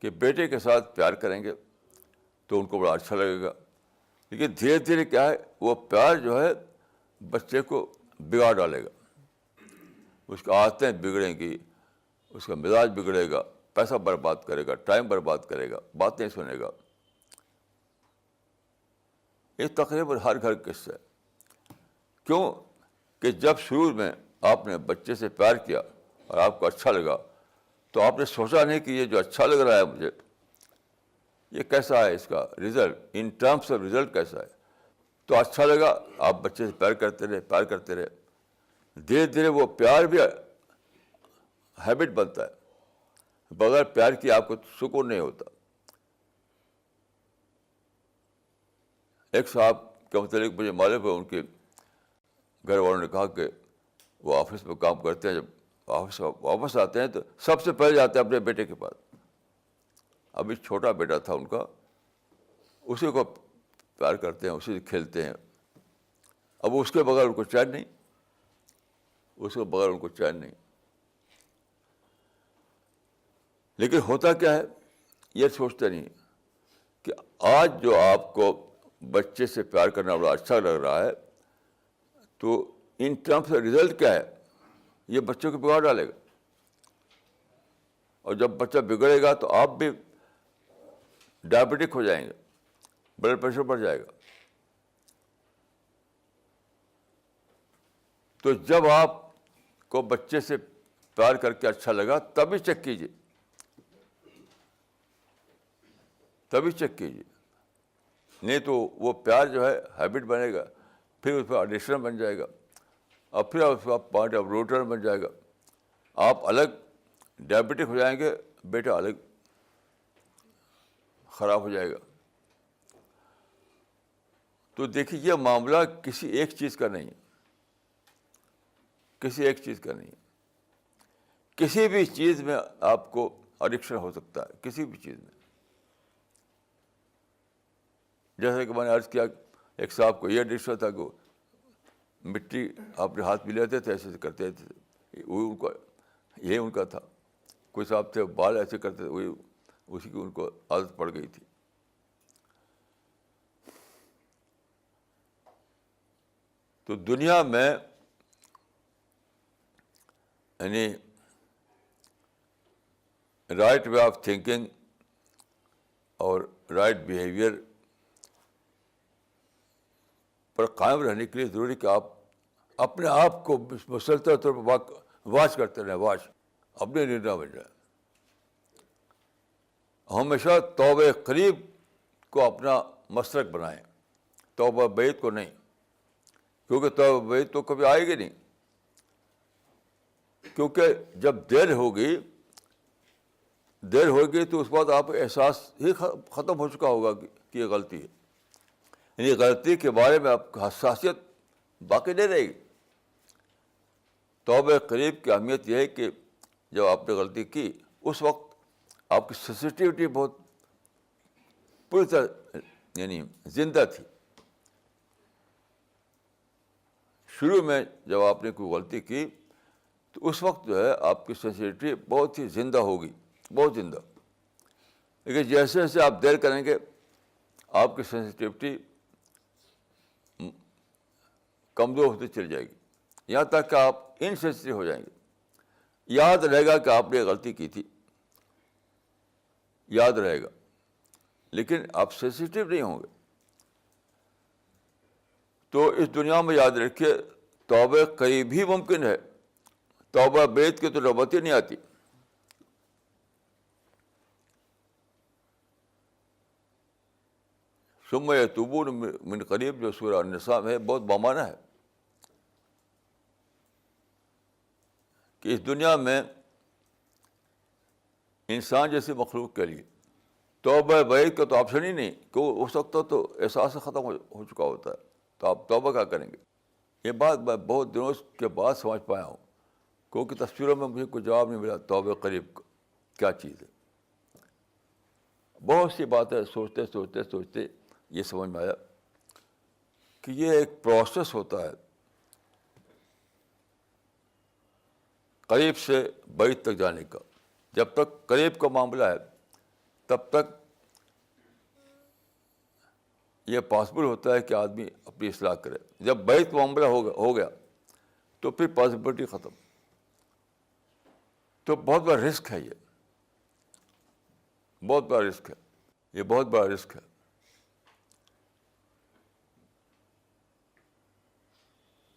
کہ بیٹے کے ساتھ پیار کریں گے تو ان کو بڑا اچھا لگے گا, لیکن دھیرے دھیرے کیا ہے وہ پیار جو ہے بچے کو بگاڑ ڈالے گا. اس کی عادتیں بگڑیں گی, اس کا مزاج بگڑے گا, پیسہ برباد کرے گا, ٹائم برباد کرے گا, باتیں سنے گا. یہ تقریباً ہر گھر کا قصہ ہے. کیوں کہ جب شروع میں آپ نے بچے سے پیار کیا اور آپ کو اچھا لگا تو آپ نے سوچا نہیں کہ یہ جو اچھا لگ رہا ہے مجھے یہ کیسا ہے, اس کا result in terms of result کیسا ہے. تو اچھا لگا, آپ بچے سے پیار کرتے رہے, دھیرے دھیرے وہ پیار بھی ہیبٹ بنتا ہے. بغیر پیار کی آپ کو سکون نہیں ہوتا. ایک صاحب کے متعلق مجھے معلوم ہے, ان کے گھر والوں نے کہا کہ وہ آفس میں کام کرتے ہیں, جب آفس سے واپس آتے ہیں تو سب سے پہلے جاتے ہیں اپنے بیٹے کے پاس. ابھی چھوٹا بیٹا تھا ان کا, اسی کو پیار کرتے ہیں, اسی سے کھیلتے ہیں. اب اس کے بغیر ان کو چین نہیں, اس کے بغیر ان کو چین نہیں. لیکن ہوتا کیا ہے, یہ سوچتے نہیں کہ آج جو آپ کو بچے سے پیار کرنا بڑا اچھا لگ رہا ہے تو ان ٹرمس آف رزلٹ کیا ہے, یہ بچوں کو بگاڑ ڈالے گا. اور جب بچہ بگڑے گا تو آپ بھی ڈائبٹک ہو جائیں گے, بلڈ پریشر بڑھ جائے گا. تو جب آپ کو بچے سے پیار کر کے اچھا لگا تبھی چیک کیجیے, تبھی چیک کیجیے. نہیں تو وہ پیار جو ہے ہیبٹ بنے گا, پھر اس پہ ایڈکشن بن جائے گا, اور پھر اس کا پارٹ آف روٹر بن جائے گا. آپ الگ ڈائبٹک ہو جائیں گے, بیٹا الگ خراب ہو جائے گا. تو دیکھیے یہ معاملہ کسی ایک چیز کا نہیں ہے, کسی ایک چیز کا نہیں ہے. کسی بھی چیز میں آپ کو ایڈکشن ہو سکتا ہے, کسی بھی چیز میں. جیسے کہ میں نے عرض کیا, ایک صاحب کو یہ ایڈکشن تھا کہ مٹی اپنے ہاتھ میں لیتے تھے, ایسے کرتے تھے, وہ ان کو یہ ان کا تھا. کوئی صاحب تھے بال ایسے کرتے تھے, وہی اسی کی ان کو عادت پڑ گئی تھی. تو دنیا میں یعنی رائٹ وے آف تھنکنگ اور رائٹ بیہیویئر پر قائم رہنے کے لیے ضروری کہ آپ اپنے آپ کو مسلسل طور پر واچ کرتے رہیں, واچ, اپنے لیے نہ بن جائے. ہمیشہ توبہ قریب کو اپنا مسلک بنائیں, توبہ بعید کو نہیں, کیونکہ توبہ بعید تو کبھی آئے گی نہیں. کیونکہ جب دیر ہوگی تو اس کے بعد آپ کا احساس ہی ختم ہو چکا ہوگا کہ یہ غلطی ہے. یعنی غلطی کے بارے میں آپ کی حساسیت باقی نہیں رہے گی. توبہ قریب کی اہمیت یہ ہے کہ جب آپ نے غلطی کی اس وقت آپ کی سینسٹیوٹی بہت پوری طرح یعنی زندہ تھی. شروع میں جب آپ نے کوئی غلطی کی تو اس وقت جو ہے آپ کی سینسٹیوٹی بہت ہی زندہ ہوگی, بہت زندہ. لیکن جیسے جیسے آپ دیر کریں گے آپ کی سینسٹیوٹی کمزور ہوتی چلی جائے گی, یہاں تک کہ آپ انسینسٹیو ہو جائیں گے. یاد رہے گا کہ آپ نے غلطی کی تھی, یاد رہے گا, لیکن آپ سینسٹیو نہیں ہوں گے. تو اس دنیا میں یاد رکھیے توبہ قریب ہی ممکن ہے, توبہ بعید کی تو نوبت ہی نہیں آتی. ثم یتوبون من قریب جو سورہ النساء میں ہے بہت بامانہ ہے کہ اس دنیا میں انسان جیسی مخلوق کے لیے توبہ بعید کا تو آپشن ہی نہیں, کہ اس وقت تو احساس ختم ہو چکا ہوتا ہے, تو آپ توبہ کیا کریں گے. یہ بات میں بہت دنوں کے بعد سمجھ پایا ہوں, کیونکہ تصویروں میں مجھے کوئی جواب نہیں ملا توبہ قریب کیا چیز ہے. بہت سی باتیں سوچتے سوچتے سوچتے یہ سمجھ میں آیا کہ یہ ایک پروسیس ہوتا ہے قریب سے بعید تک جانے کا. جب تک قریب کا معاملہ ہے تب تک یہ پاسبل ہوتا ہے کہ آدمی اپنی اصلاح کرے. جب بعید کا معاملہ ہو گیا تو پھر پاسبلٹی ختم. تو بہت بڑا رسک ہے, یہ بہت بڑا رسک ہے, یہ بہت بڑا رسک ہے.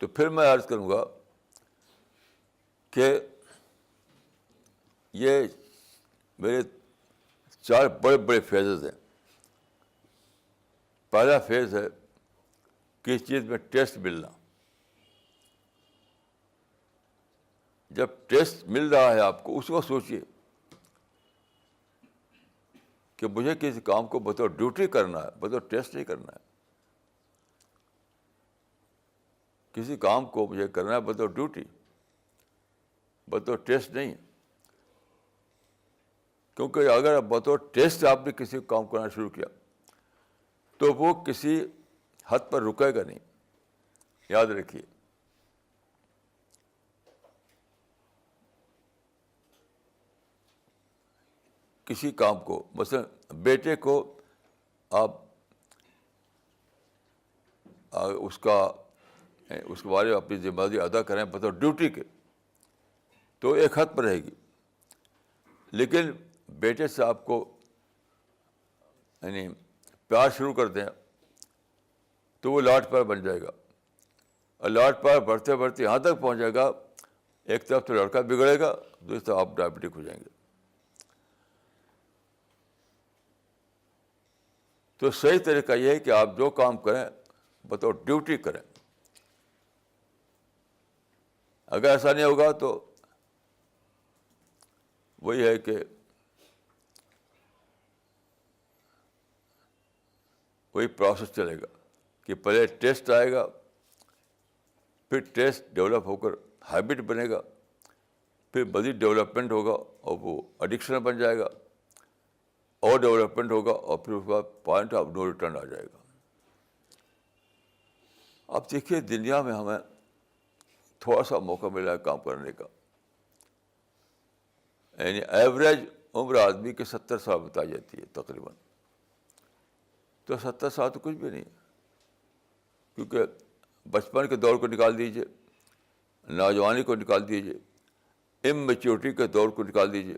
تو پھر میں عرض کروں گا کہ یہ میرے 4 بڑے بڑے فیزز ہیں. پہلا فیز ہے کس چیز میں ٹیسٹ ملنا. جب ٹیسٹ مل رہا ہے آپ کو اس وقت سوچیے کہ مجھے کسی کام کو بطور ڈیوٹی کرنا ہے, بطور ٹیسٹ نہیں کرنا ہے. کسی کام کو مجھے کرنا ہے بطور ڈیوٹی, بطور ٹیسٹ نہیں. کیونکہ اگر بطور ٹیسٹ آپ نے کسی کام کرنا شروع کیا تو وہ کسی حد پر رکے گا نہیں. یاد رکھیے, کسی کام کو مثلا بیٹے کو آپ اس کے بارے میں اپنی ذمہ داری ادا کریں بطور ڈیوٹی کے تو ایک حد پر رہے گی. لیکن بیٹے سے آپ کو یعنی پیار شروع کر دیں تو وہ لاٹ پیار بن جائے گا، اور لاٹ پیار بڑھتے بڑھتے یہاں تک پہنچ جائے گا، ایک طرف تو لڑکا بگڑے گا، دوسری طرف آپ ڈائبٹک ہو جائیں گے. تو صحیح طریقہ یہ ہے کہ آپ جو کام کریں بطور ڈیوٹی کریں. اگر ایسا نہیں ہوگا تو وہی ہے کہ وہی پروسیس چلے گا کہ پہلے ٹیسٹ آئے گا، پھر ٹیسٹ ڈیولپ ہو کر ہیبٹ بنے گا، پھر مزید ڈیولپمنٹ ہوگا اور وہ ایڈکشن بن جائے گا، اور ڈیولپمنٹ ہوگا، اور پھر اس کے بعد پوائنٹ آف نو ریٹرن آ جائے گا. اب دیکھیے دنیا میں ہمیں تھوڑا سا موقع ملا ہے کام کرنے کا. یعنی ایوریج عمر آدمی کے 70 سال بتائی جاتی ہے تقریباً. تو 70 سال تو کچھ بھی نہیں ہے، کیونکہ بچپن کے دور کو نکال دیجیے، نوجوانی کو نکال دیجیے، اممیچورٹی کے دور کو نکال دیجیے،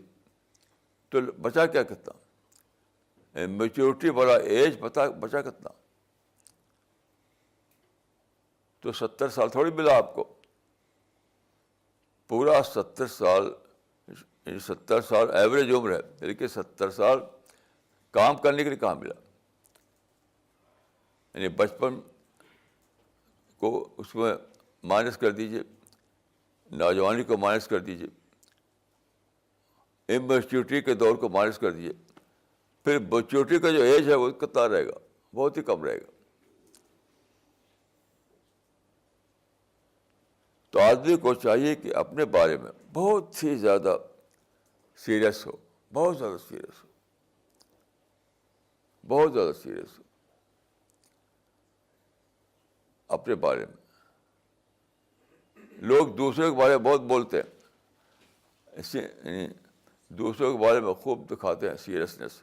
تو بچا کیا کتنا؟ میچورٹی والا ایج بچا کتنا؟ تو 70 سال تھوڑی ملا آپ کو. پورا 70 سال، 70 سال ایوریج عمر ہے، لیکن 70 سال کام کرنے کے لیے کہاں ملا؟ یعنی بچپن کو اس میں مائنس کر دیجیے، نوجوانی کو مائنس کر دیجیے، اممیچورٹی کے دور کو مائنس کر دیجیے، پھر میچورٹی کا جو ایج ہے وہ کتنا رہے گا؟ بہت ہی کم رہے گا. تو آدمی کو چاہیے کہ اپنے بارے میں بہت ہی زیادہ سیریس ہو، بہت زیادہ سیریس ہو، بہت زیادہ سیریس ہو اپنے بارے میں. لوگ دوسروں کے بارے میں بہت بولتے ہیں، یعنی دوسروں کے بارے میں خوب دکھاتے ہیں سیریسنیس،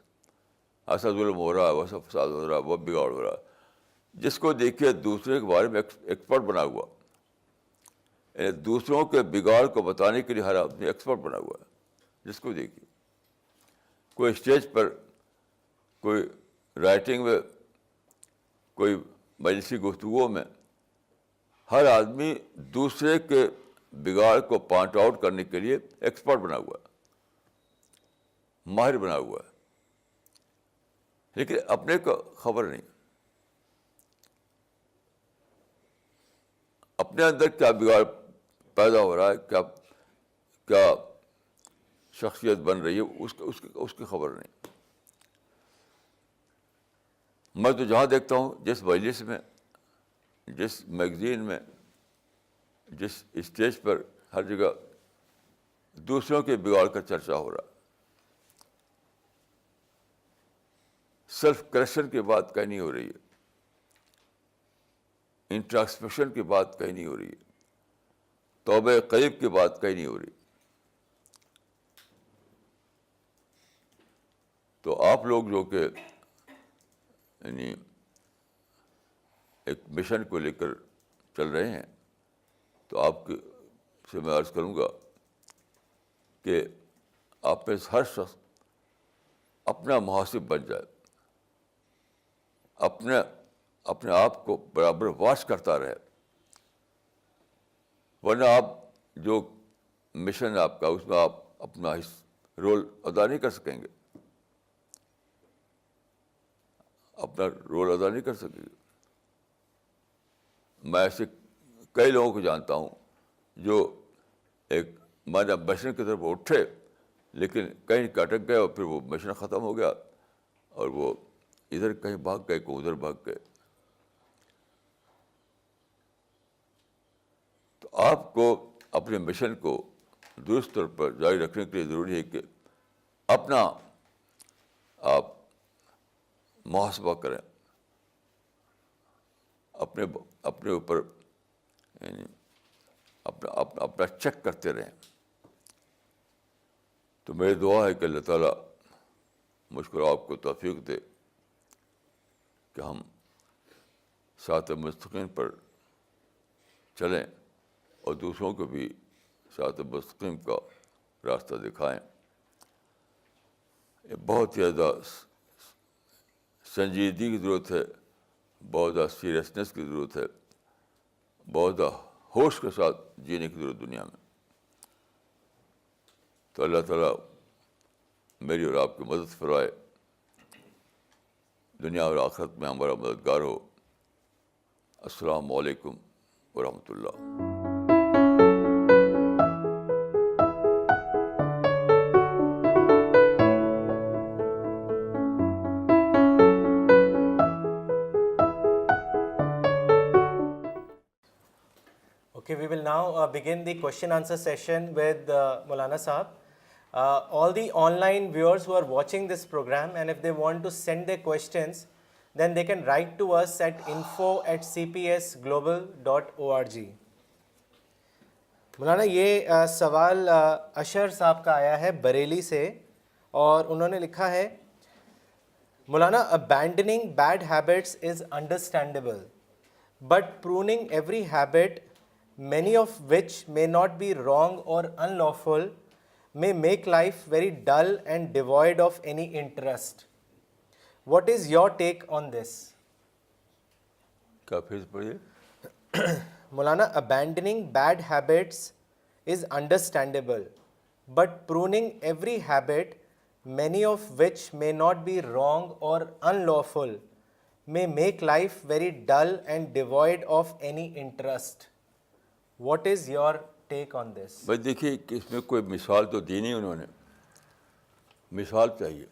ایسا ظلم ہو رہا ہے، ویسا فساد ہو رہا ہے، وہ بگاڑ ہو رہا ہے. جس کو دیکھیے دوسرے کے بارے میں ایکسپرٹ بنا ہوا، یعنی دوسروں کے بگاڑ کو بتانے کے لیے ہر آدمی ایکسپرٹ بنا ہوا ہے. جس کو دیکھیے، کوئی اسٹیج پر، کوئی رائٹنگ میں، کوئی مجلسی گفتگو میں، ہر آدمی دوسرے کے بگاڑ کو پوائنٹ آؤٹ کرنے کے لیے ایکسپرٹ بنا ہوا ہے، ماہر بنا ہوا ہے، لیکن اپنے کو خبر نہیں اپنے اندر کیا بگاڑ پیدا ہو رہا ہے، کیا کیا شخصیت بن رہی ہے، اس کی خبر نہیں. میں تو جہاں دیکھتا ہوں، جس مجلس میں، جس میگزین میں، جس اسٹیج پر، ہر جگہ دوسروں کے بگاڑ کا چرچا ہو رہا ہے. سیلف کریکشن کی بات کہیں نہیں ہو رہی ہے، انٹراسپیکشن کی بات کہیں نہیں ہو رہی ہے، توبہ قریب کی بات کہیں نہیں ہو رہی. تو آپ لوگ جو کہ یعنی ایک مشن کو لے کر چل رہے ہیں، تو آپ سے میں عرض کروں گا کہ آپ میں ہر شخص اپنا محاسب بن جائے، اپنے آپ کو برابر واچ کرتا رہے، ورنہ آپ جو مشن ہے آپ کا، اس میں آپ اپنا رول ادا نہیں کر سکیں گے، اپنا رول ادا نہیں کر سکیں گے. میں ایسے کئی لوگوں کو جانتا ہوں جو ایک مانا مشن کی طرف اٹھے، لیکن کہیں اٹک گئے، اور پھر وہ مشن ختم ہو گیا، اور وہ ادھر کہیں بھاگ گئے، کوئی ادھر بھاگ گئے. تو آپ کو اپنے مشن کو درست طور پر جاری رکھنے کے لیے ضروری ہے کہ اپنا آپ محاسبہ کریں، اپنے اوپر یعنی اپنا چیک کرتے رہیں. تو میری دعا ہے کہ اللہ تعالیٰ مجھ کو آپ کو توفیق دے کہ ہم صراط مستقیم پر چلیں اور دوسروں کو بھی صراط مستقیم کا راستہ دکھائیں. یہ بہت ہی زیادہ سنجیدگی کی ضرورت ہے, بہت زیادہ سیریسنس کی ضرورت ہے, بہت زیادہ ہوش کے ساتھ جینے کی ضرورت دنیا میں. تو اللہ تعالیٰ میری اور آپ کی مدد فرمائے, دنیا اور آخرت میں ہمارا مددگار ہو. السلام علیکم ورحمۃ اللہ.
Okay, we will now begin the question answer session with Maulana Sahab. All the online viewers who are watching this program, and if they want to send their questions, then they can write to us at info@cpsglobal.org. مولانا یہ سوال اشر صاحب کا آیا ہے بریلی سے, اور انہوں نے لکھا ہے, مولانا abandoning bad habits is understandable, but pruning every habit, many of which may not be wrong or unlawful, may make life very dull and devoid of any interest. What is your take on this?
کیا پھر پڑھیے.
مولانا abandoning bad habits is understandable, but pruning every habit, many of which may not be wrong or unlawful, may make life very dull and devoid of any interest. What is your take on this?
بھائی دیکھیے کہ اس میں کوئی مثال تو دی نہیں انہوں نے, مثال چاہیے.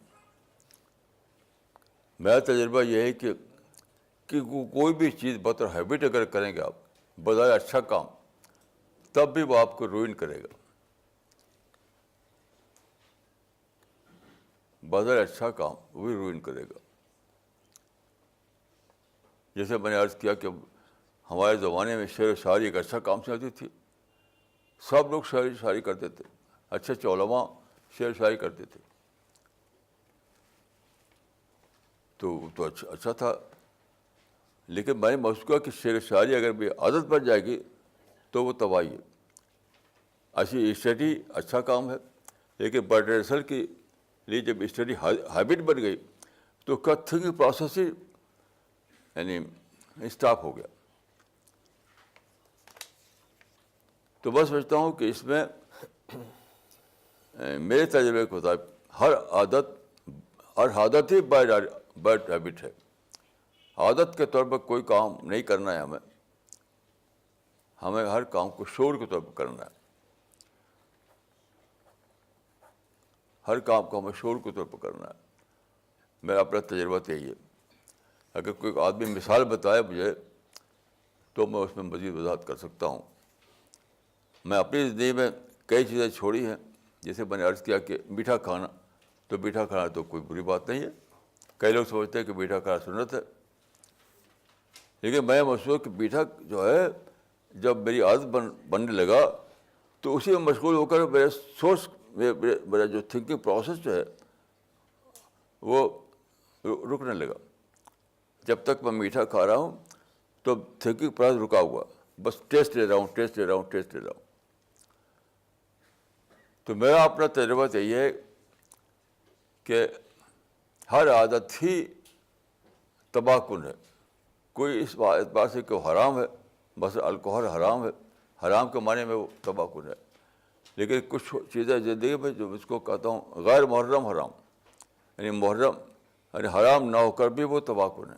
میرا تجربہ یہ ہے کہ کوئی بھی چیز بطور ہیبٹ اگر کریں گے آپ, بظاہر اچھا کام, تب بھی وہ آپ کو روئن کرے گا. بظاہر اچھا کام وہ بھی روئن کرے گا. جیسے میں نے عرض کیا کہ ہمارے زمانے میں شعر و شاعری ایک اچھا کام چلتی تھی, سب لوگ شعر و شاعری کرتے تھے, اچھے اچھے علماء شعر و شاعری کرتے تھے, تو اچھا تھا. لیکن میں نے محسوس کیا کہ شعر و شاعری اگر بھی عادت بن جائے گی تو وہ تباہی ہے. ایسی اسٹڈی اچھا کام ہے, لیکن بلڈ پریشر کے لیے جب اسٹڈی ہیبٹ بن گئی تو اس کا تھنکنگ پروسیس ہی یعنی اسٹاپ ہو گیا. تو میں سمجھتا ہوں کہ اس میں میرے تجربے کے مطابق ہر عادت ہی بیڈ ہیبٹ ہے. عادت کے طور پر کوئی کام نہیں کرنا ہے ہمیں ہر کام کو شعور کے طور پر کرنا ہے. ہر کام کو ہمیں شعور کے طور پر کرنا ہے. میرا اپنا تجربہ تو یہی ہے. اگر کوئی آدمی مثال بتائے مجھے تو میں اس میں مزید وضاحت کر سکتا ہوں. میں اپنی زندگی میں کئی چیزیں چھوڑی ہیں. جیسے میں نے عرض کیا کہ میٹھا کھانا, تو میٹھا کھانا تو کوئی بری بات نہیں ہے. کئی لوگ سمجھتے ہیں کہ میٹھا کھانا سنت ہے, لیکن میں محسوس کہ میٹھا جو ہے جب میری عادت بننے لگا تو اسی میں مشغول ہو کر میرے سوچ میرا جو تھنکنگ پروسیس جو ہے وہ رکنے لگا. جب تک میں میٹھا کھا رہا ہوں تو تھنکنگ پروسیس رکا ہوا, بس ٹیسٹ لے رہا ہوں. تو میرا اپنا تجربہ تو یہ ہے کہ ہر عادت ہی تباہ کن ہے. کوئی اس اعتبار سے کہ وہ حرام ہے, بس الکحل حرام ہے, حرام کے معنی میں وہ تباہ کن ہے. لیکن کچھ چیزیں زندگی میں جو اس کو کہتا ہوں غیر محرم حرام, یعنی محرم یعنی حرام نہ ہو کر بھی وہ تباہ کن ہے.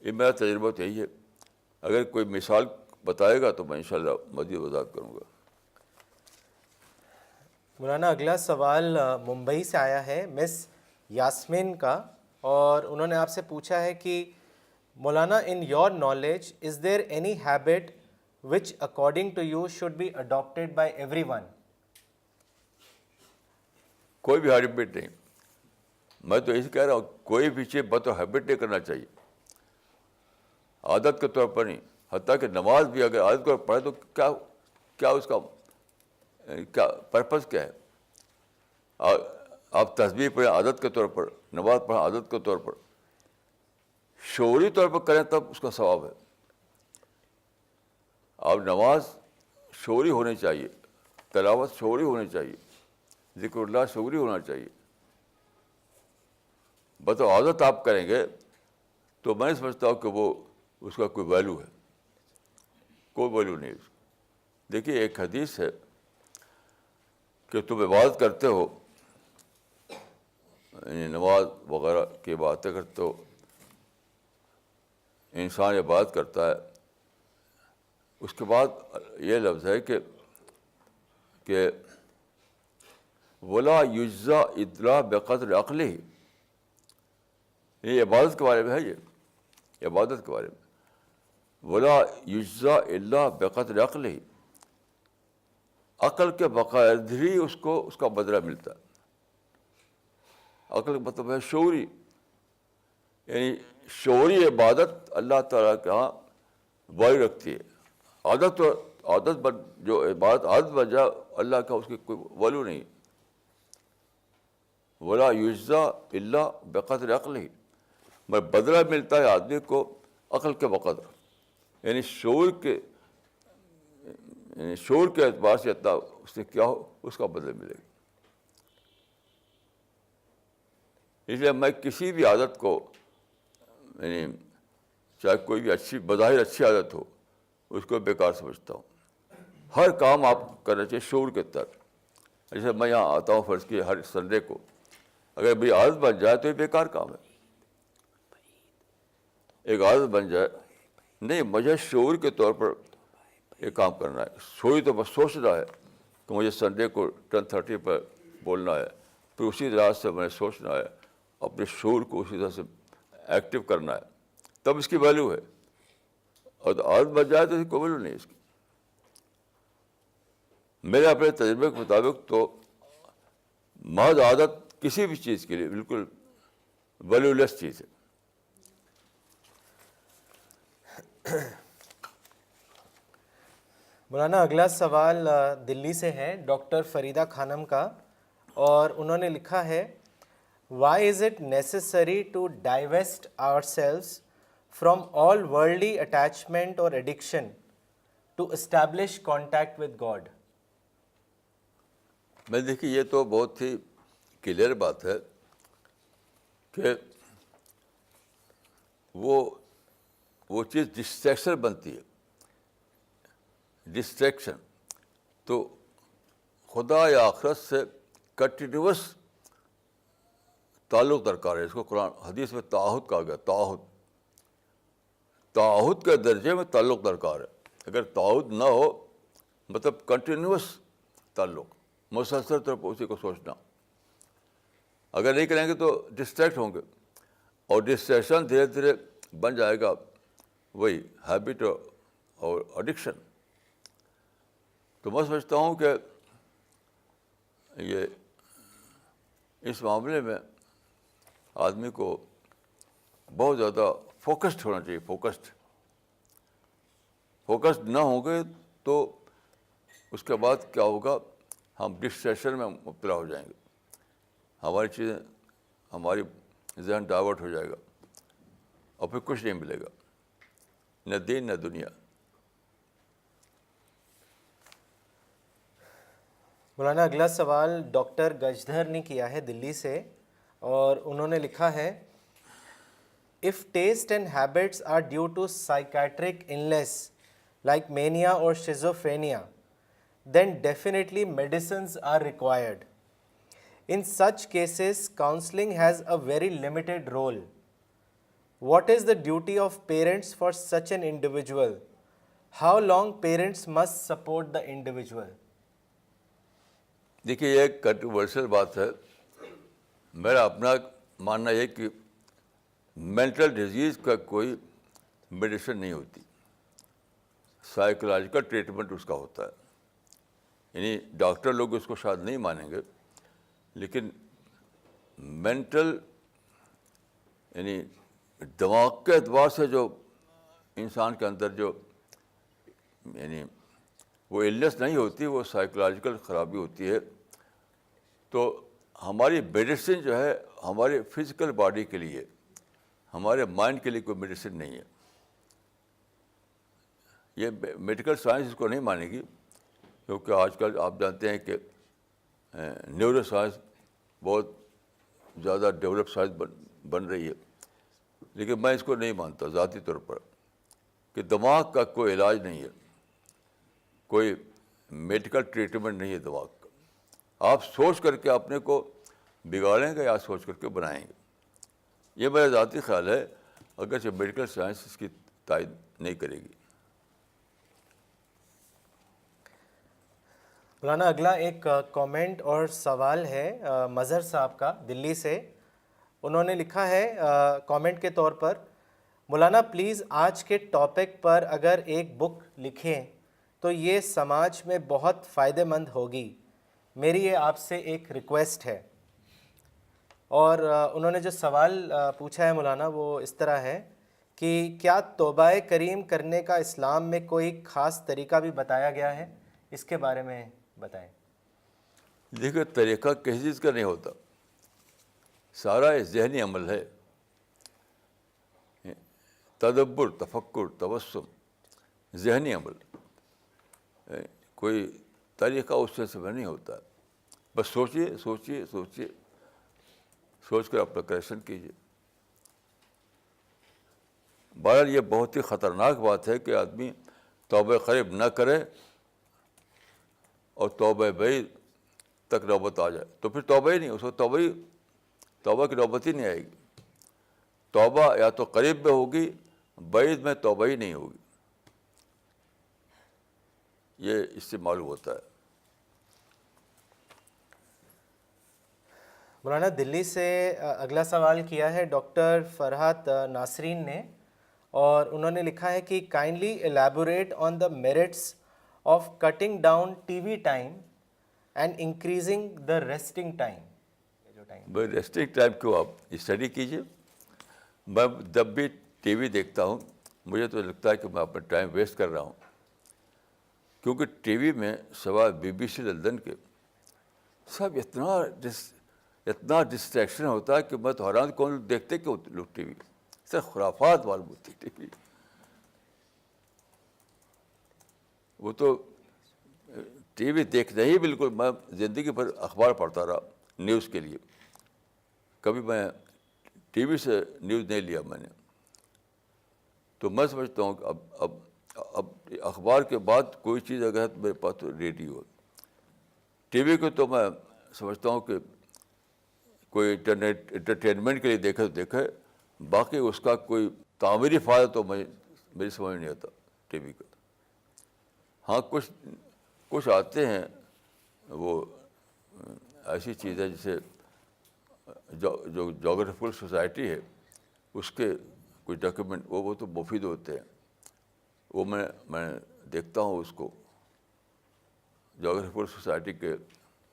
یہ میرا تجربہ تو یہی ہے. اگر کوئی مثال بتائے گا تو میں انشاءاللہ مزید وضاحت کروں گا.
مولانا اگلا سوال ممبئی سے آیا ہے مس یاسمین کا, اور انہوں نے آپ سے پوچھا ہے کہ Maulana in your knowledge is there any habit which according to you should be adopted by everyone?
کوئی بھی ہیبٹ نہیں. میں تو یہی کہہ رہا ہوں کوئی بھی چیز بطور ہیبٹ نہیں کرنا چاہیے, عادت کے طور پر نہیں. حتیٰ کہ نماز بھی اگر عادت کو پڑھے تو کیا اس کا کیا پرپز کیا ہے؟ آپ تسبیح پڑھیں عادت کے طور پر, نماز پڑھیں عادت کے طور پر, شعوری طور پر کریں تب اس کا ثواب ہے. آپ نماز شعوری ہونی چاہیے, تلاوت شعوری ہونی چاہیے, ذکر اللہ شعوری ہونا چاہیے. بطور عادت آپ کریں گے تو میں سمجھتا ہوں کہ وہ اس کا کوئی ویلیو ہے، کوئی ویلیو نہیں اس کا۔ دیکھیے ایک حدیث ہے کہ تم عبادت کرتے ہو، یعنی نماز وغیرہ کی باتیں کرتے ہو، انسان عبادت کرتا ہے، اس کے بعد یہ لفظ ہے کہ ولا یجزا الا بقدر عقلہ، یہ عبادت کے بارے میں ہے، یہ عبادت کے بارے میں، ولا یجزا الا بقدر عقلہ، عقل کے بقدر ہی اس کو اس کا بدلہ ملتا ہے۔ عقل کا مطلب ہے شعوری، یعنی شعوری عبادت اللہ تعالیٰ کے ہاں واری رکھتی ہے۔ عادت جو عبادت عادت بن جائے اللہ کا، اس کی کوئی ویلیو نہیں۔ ولا یجزا الا بقدر عقلہ، مگر بدلہ ملتا ہے آدمی کو عقل کے بقدر، یعنی شعور کے اعتبار سے اتنا اس نے کیا ہو اس کا بدلہ ملے گا۔ اس لیے میں کسی بھی عادت کو، یعنی چاہے کوئی بھی اچھی بظاہر اچھی عادت ہو، اس کو بیکار سمجھتا ہوں۔ ہر کام آپ کرنا چاہیے شعور کے تحت۔ جیسے میں یہاں آتا ہوں فرض کی ہر سنڈے کو، اگر میری عادت بن جائے تو یہ بیکار کام ہے۔ ایک عادت بن جائے، نہیں مجھے شعور کے طور پر یہ کام کرنا ہے۔ شعور تو بس سوچنا ہے کہ مجھے سنڈے کو 10:30 پر بولنا ہے، پھر اسی طرح سے میں نے سوچنا ہے، اپنے شعور کو اسی طرح سے ایکٹیو کرنا ہے، تب اس کی ویلیو ہے۔ اور عادت بن جائے تو اس کی کوئی ویلیو نہیں اس کی۔ میرے اپنے تجربے کے مطابق تو محض عادت کسی بھی چیز کے لیے بالکل ویلیو لیس چیز ہے۔
مولانا اگلا سوال دلی سے ہے ڈاکٹر فریدہ خانم کا، اور انہوں نے لکھا ہے why is it necessary to divest ourselves from all worldly attachment اور addiction to establish contact with God?
میں دیکھیے یہ تو بہت ہی کلیئر بات ہے کہ وہ چیز ڈسٹریکشن بنتی ہے، ڈسٹریکشن تو خدا یا آخرت سے کنٹینیوس تعلق درکار ہے۔ اس کو قرآن حدیث میں تعہد کہا گیا، تعہد کے درجے میں تعلق درکار ہے۔ اگر تعہد نہ ہو مطلب کنٹینیوس تعلق، مسلسل طور پر اسی کو سوچنا، اگر نہیں کریں گے تو ڈسٹریکٹ ہوں گے، اور ڈسٹریکشن دھیرے دھیرے بن جائے گا وہی ہیبٹ اور ایڈکشن۔ تو میں سمجھتا ہوں کہ یہ اس معاملے میں آدمی کو بہت زیادہ فوکسڈ ہونا چاہیے۔ فوکسڈ نہ ہوں گے تو اس کے بعد کیا ہوگا، ہم ڈسٹریکشن میں مبتلا ہو جائیں گے، ہماری ذہن ڈائیورٹ ہو جائے گا، اور پھر کچھ نہیں ملے گا، نہ دین نہ دنیا۔
مولانا اگلا سوال ڈاکٹر گجدھر نے کیا ہے دلی سے، اور انہوں نے لکھا ہے if taste and habits are due to psychiatric illness like mania or schizophrenia, then definitely medicines are required. In such cases, counseling has a very limited role. What is the duty of parents for such an individual? How long parents must support the individual?
دیکھیے یہ ایک controversial بات ہے۔ میرا اپنا ماننا یہ کہ مینٹل ڈیزیز کا کوئی میڈیسن نہیں ہوتی، سائیکولوجیکل ٹریٹمنٹ اس کا ہوتا ہے۔ یعنی ڈاکٹر لوگ اس کو شاید نہیں مانیں گے، لیکن مینٹل یعنی دماغ کے اعتبار سے جو انسان کے اندر جو یعنی وہ النس نہیں ہوتی، وہ سائیکولوجیکل خرابی ہوتی ہے۔ تو ہماری میڈیسن جو ہے ہمارے فزیکل باڈی کے لیے، ہمارے مائنڈ کے لیے کوئی میڈیسن نہیں ہے۔ یہ میڈیکل سائنس اس کو نہیں مانے گی، کیونکہ آج کل آپ جانتے ہیں کہ نیورو سائنس بہت زیادہ ڈیولپ سائنس بن رہی ہے. لیکن میں اس کو نہیں مانتا ذاتی طور پر کہ دماغ کا کوئی علاج نہیں ہے, کوئی میڈیکل ٹریٹمنٹ نہیں ہے دماغ کا. آپ سوچ کر کے اپنے کو بگاڑیں گے یا سوچ کر کے بنائیں گے. یہ میرا ذاتی خیال ہے, اگرچہ میڈیکل سائنس اس کی تائید نہیں کرے گی.
مولانا اگلا ایک کامنٹ اور سوال ہے مظہر صاحب کا دلی سے. انہوں نے لکھا ہے کامنٹ کے طور پر, مولانا پلیز آج کے ٹاپک پر اگر ایک بک لکھیں تو یہ سماج میں بہت فائدہ مند ہوگی. میری یہ آپ سے ایک ریکویسٹ ہے. اور انہوں نے جو سوال پوچھا ہے مولانا وہ اس طرح ہے کہ کیا توبہ کریم کرنے کا اسلام میں کوئی خاص طریقہ بھی بتایا گیا ہے؟ اس کے بارے میں بتائیں.
دیکھیے, طریقہ کسی چیز کا نہیں ہوتا, سارا ذہنی عمل ہے. تدبر, تفکر, تبسم, ذہنی عمل. کوئی طریقہ اس سے نہیں ہوتا. بس سوچیے سوچیے سوچیے, سوچ کر اپنا کریکشن کیجیے. بہرحال یہ بہت ہی خطرناک بات ہے کہ آدمی توبہ قریب نہ کرے اور توبہ بعید تک نوبت آ جائے تو پھر توبہ ہی نہیں, اس کو توبہ کی نوبت ہی نہیں آئے گی. توبہ یا تو قریب میں ہوگی, بعید میں توبہ ہی نہیں ہوگی. یہ اس سے معلوم ہوتا ہے.
مولانا دلی سے اگلا سوال کیا ہے ڈاکٹر فرحت ناصرین نے, اور انہوں نے لکھا ہے کہ kindly elaborate on the merits of cutting down T V time and increasing the resting time.
بھائی ریسٹنگ ٹائم کو آپ اسٹڈی کیجیے. میں جب بھی ٹی وی دیکھتا ہوں مجھے تو لگتا ہے کہ میں اپنا ٹائم ویسٹ کر رہا ہوں, کیونکہ ٹی وی میں سوائے BBC لندن کے سب اتنا ڈسٹریکشن ہوتا ہے کہ میں تو حیران کون دیکھتے کیوں لوگ ٹی وی. سر خرافات معلوم ہوتی ٹی وی. وہ تو ٹی وی دیکھنا ہی بالکل, میں زندگی بھر اخبار پڑھتا رہا نیوز کے لیے, کبھی میں ٹی وی سے نیوز نہیں لیا میں نے. تو میں سمجھتا ہوں کہ اب اخبار کے بعد کوئی چیز اگر ہے تو میرے پاس تو ریڈیو. ٹی وی کو تو میں سمجھتا ہوں کہ کوئی انٹرٹینمنٹ کے لیے دیکھے تو دیکھے, باقی اس کا کوئی تعمیری فائدہ تو میری سمجھ نہیں آتا ٹی وی کا. ہاں کچھ آتے ہیں وہ ایسی چیز ہے جیسے جو جغرافیکل سوسائٹی ہے اس کے کچھ ڈاکیومنٹ وہ تو مفید ہوتے ہیں, وہ میں دیکھتا ہوں اس کو, جغرافیکل سوسائٹی کے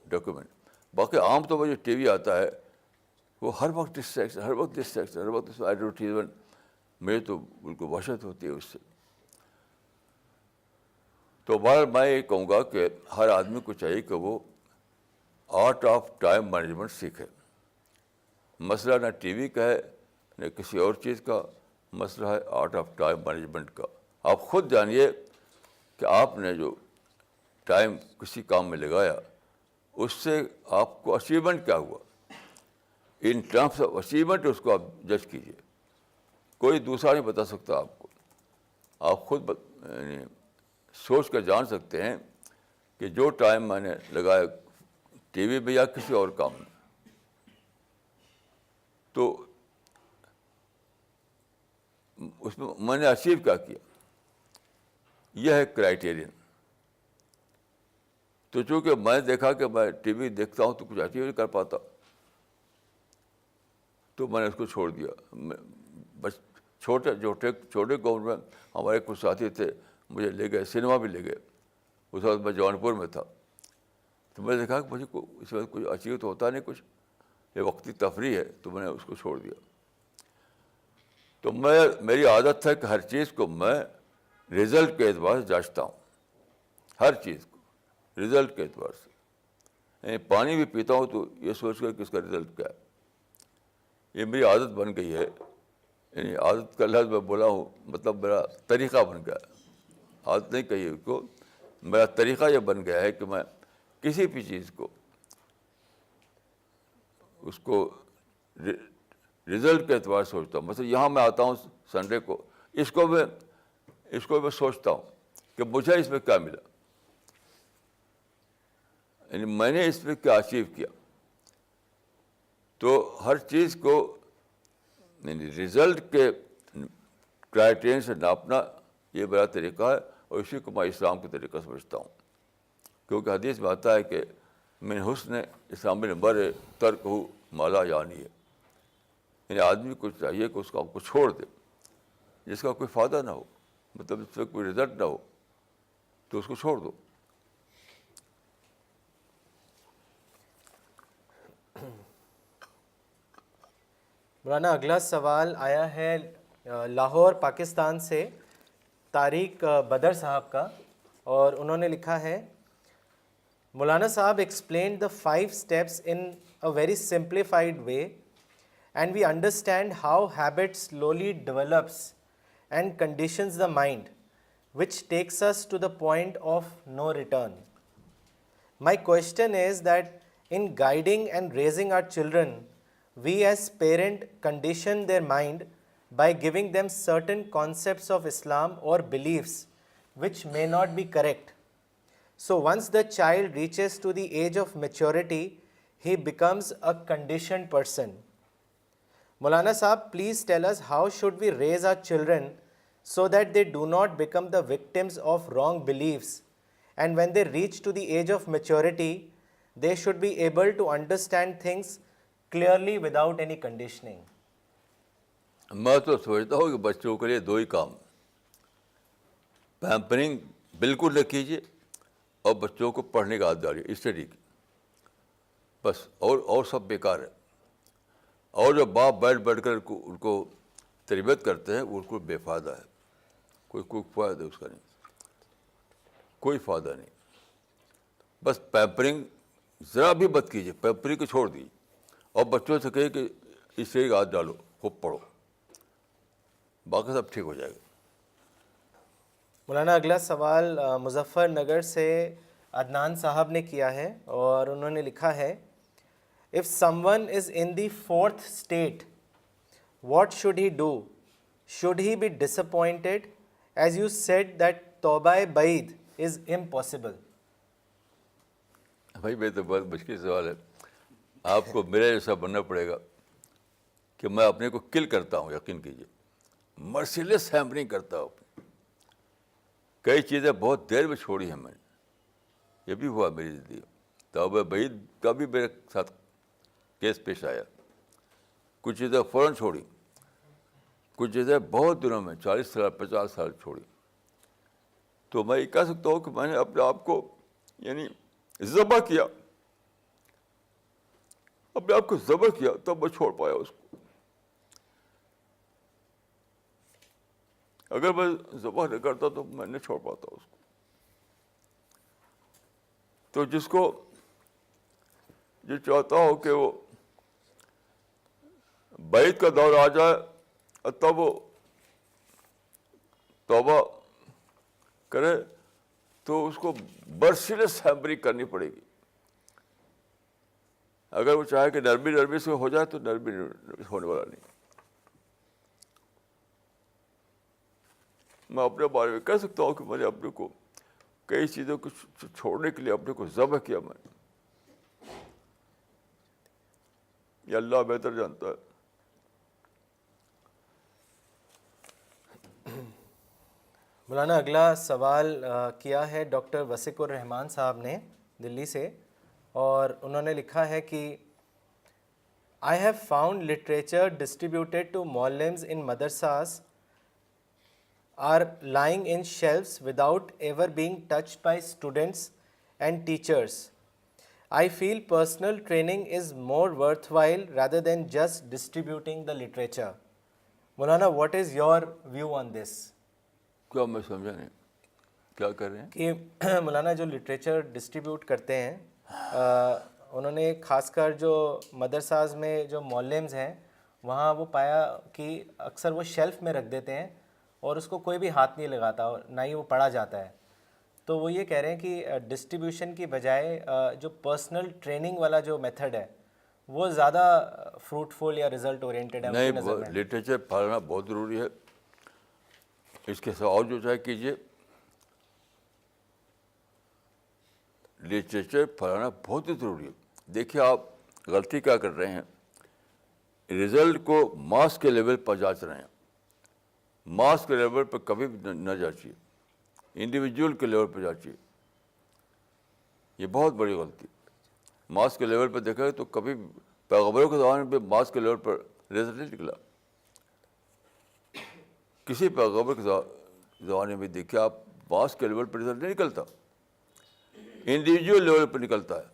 ڈاکیومنٹ. باقی عام طور پر جو ٹی وی آتا ہے وہ ہر وقت ڈسٹریکشن, ہر وقت ایڈورٹیزمنٹ. میرے تو بالکل وحشت ہوتی ہے اس سے. تو بہرحال میں یہ کہوں گا کہ ہر آدمی کو چاہیے کہ وہ آرٹ آف ٹائم مینجمنٹ سیکھے. مسئلہ نہ ٹی وی کا ہے نہ کسی اور چیز کا, مسئلہ ہے آرٹ آف ٹائم مینجمنٹ کا. آپ خود جانیے کہ آپ نے جو ٹائم کسی کام میں لگایا اس سے آپ کو اچیومنٹ کیا ہوا. ان ٹرمس آف اچیومنٹ اس کو آپ جج کیجیے. کوئی دوسرا نہیں بتا سکتا آپ کو. آپ خود سوچ کر جان سکتے ہیں کہ جو ٹائم میں نے لگایا ٹی وی میں یا کسی اور کام میں, تو اس میں نے اچیو کیا کیا. یہ ہے کرائٹیرین. تو چونکہ میں دیکھا کہ میں ٹی وی دیکھتا ہوں تو کچھ اچیو نہیں کر پاتا, تو میں نے اس کو چھوڑ دیا. بس چھوٹے گاؤں میں ہمارے کچھ ساتھی تھے, مجھے لے گئے, سنیما بھی لے گئے. اس وقت میں جونپور میں تھا. تو میں نے دیکھا کہ مجھے اس وقت کچھ اچیو تو ہوتا نہیں کچھ, یہ وقتی تفریح ہے, تو میں نے اس کو چھوڑ دیا. تو میری عادت ہے کہ ہر چیز کو میں رزلٹ کے اعتبار سے جانچتا ہوں, ہر چیز کو رزلٹ کے اعتبار سے. یعنی پانی بھی پیتا ہوں تو یہ سوچ کر کہ اس کا رزلٹ کیا ہے. یہ میری عادت بن گئی ہے. یعنی عادت کا لفظ میں بولا ہوں, مطلب میرا طریقہ بن گیا. عادت نہیں کہیے اس کو, میرا طریقہ یہ بن گیا ہے کہ میں کسی بھی چیز کو اس کو رزلٹ کے اعتبار سے سوچتا ہوں. مثلا یہاں میں آتا ہوں سنڈے کو, اس کو میں سوچتا ہوں کہ مجھے اس میں کیا ملا, یعنی میں نے اس میں کیا اچیو کیا. تو ہر چیز کو یعنی رزلٹ کے کرائٹیرین سے ناپنا یہ بڑا طریقہ ہے, اور اسی کو میں اسلام کے طریقہ سمجھتا ہوں. کیونکہ حدیث میں آتا ہے کہ من حسن اسلام المرء ترکہ ما لا یعنی ہے, یعنی آدمی کو چاہیے کہ اس کام کو چھوڑ دے جس کا کوئی فائدہ نہ ہو, مطلب اس سے کوئی رزلٹ نہ ہو, تو اس کو چھوڑ دو.
مولانا اگلا سوال آیا ہے لاہور پاکستان سے طارق بدر صاحب کا, اور انہوں نے لکھا ہے مولانا صاحب explained the 5 steps in a very simplified way, and we understand how habit slowly develops and conditions the mind, which takes us to the point of no return. My question is that in guiding and raising our children, we as parents condition their mind by giving them certain concepts of Islam or beliefs which may not be correct. So once the child reaches to the age of maturity, he becomes a conditioned person. Maulana Sahab, please tell us how should we raise our children so that they do not become the victims of wrong beliefs, and when they reach to the age of maturity, they should be able to understand things clearly without any conditioning.
میں تو سمجھتا ہوں کہ بچوں کے لیے 2 ہی کام, pampering بالکل نہ کیجیے اور بچوں کو پڑھنے کا عادت ڈالیے, اسٹڈی کی, بس. اور سب بیکار ہے. اور جو باپ بیٹھ کر ان کو تربیت کرتے ہیں وہ ان کو بے فائدہ ہے, کوئی فائدہ اس کا نہیں, کوئی فائدہ نہیں. بس پیمپرنگ ذرا بھی مت کیجیے, پیمپرنگ کو چھوڑ دیجیے اور بچوں سے کہیے کہ اسٹڈی کا عادت ڈالو, خوب پڑھو, باقی سب ٹھیک ہو جائے گا.
مولانا اگلا سوال مظفر نگر سے عدنان صاحب نے کیا ہے, اور انہوں نے لکھا ہے if someone is in the 4th state, what should he do? Should he be disappointed? As you said that Tawbah Baid is impossible.
بھائی میں تو بہت مشکل سوال ہے. آپ کو میرے جیسا بننا پڑے گا کہ میں اپنے کو کل کرتا ہوں, یقین کیجیے, مرسیلیس ہیمپرنگ کرتا ہوں. کئی چیزیں بہت دیر میں چھوڑی ہیں میں نے, یہ بھی ہوا میری زندگی. توبہ بعید کا بھی میرے ساتھ کیس پیش آیا. کچھ چیزیں فوراً چھوڑی, کچھ چیزیں بہت دنوں میں 40 سال 50 سال چھوڑی. تو میں یہ کہہ سکتا ہوں کہ میں نے اپنے آپ کو یعنی ذبح کیا, اپنے آپ کو ذبح کیا, تب میں چھوڑ پایا اس کو. اگر میں ذبح نہیں کرتا تو میں نہیں چھوڑ پاتا اس کو. تو جس کو یہ چاہتا ہو کہ وہ بعید کا دور آ جائے اور تب وہ توبہ کرے, تو اس کو مرسیلیس ہیمپرنگ کرنی پڑے گی. اگر وہ چاہے کہ نرمی سے ہو جائے تو نرمی ہونے والا نہیں. میں اپنے بارے میں کہہ سکتا ہوں کہ میں نے اپنے کو کئی چیزوں کو چھوڑنے کے لیے اپنے کو ذبح کیا. میں نے, یہ اللہ بہتر جانتا ہے.
مولانا اگلا سوال کیا ہے ڈاکٹر وسیق الرحمان صاحب نے دلی سے, اور انہوں نے لکھا ہے کہ I have found literature distributed to Muallims in madrasas are lying in shelves without ever being touched by students and teachers. I feel personal training is more worthwhile rather than just distributing the literature. Maulana, what is your view on this?
کیا میں سمجھا نہیں, کیا کر رہے ہیں
کہ مولانا جو لٹریچر ڈسٹریبیوٹ کرتے ہیں, انہوں نے خاص کر جو مدرساز میں جو معلمز ہیں وہاں وہ پایا کہ اکثر وہ شیلف میں رکھ دیتے ہیں اور اس کو کوئی بھی ہاتھ نہیں لگاتا اور نہ ہی وہ پڑھا جاتا ہے. تو وہ یہ کہہ رہے ہیں کہ ڈسٹریبیوشن کی بجائے جو پرسنل ٹریننگ والا جو میتھڈ ہے وہ زیادہ فروٹفل یا رزلٹ اورینٹیڈ ہے
نہیں،
ان کی نظر میں؟
لٹریچر پڑھنا بہت ضروری ہے. اس کے ساتھ اور جو چاہے کیجیے، لٹریچر پڑھنا بہت ہی ضروری ہے. دیکھیے آپ غلطی کیا کر رہے ہیں، رزلٹ کو ماس کے لیول پر جانچ رہے ہیں. ماس کے لیول پر کبھی بھی نہ جانچیے، انڈیویجول کے لیول پہ جانچیے. یہ بہت بڑی غلطی. ماس کے لیول پہ دیکھا تو کبھی پیغمبروں کے زمانے میں ماس کے لیول پر رزلٹ نہیں نکلا. کسی پیغمبر کے زمانے میں دیکھیے آپ، ماس کے لیول پر رزلٹ نہیں نکلتا، انڈیویجول لیول پر نکلتا ہے.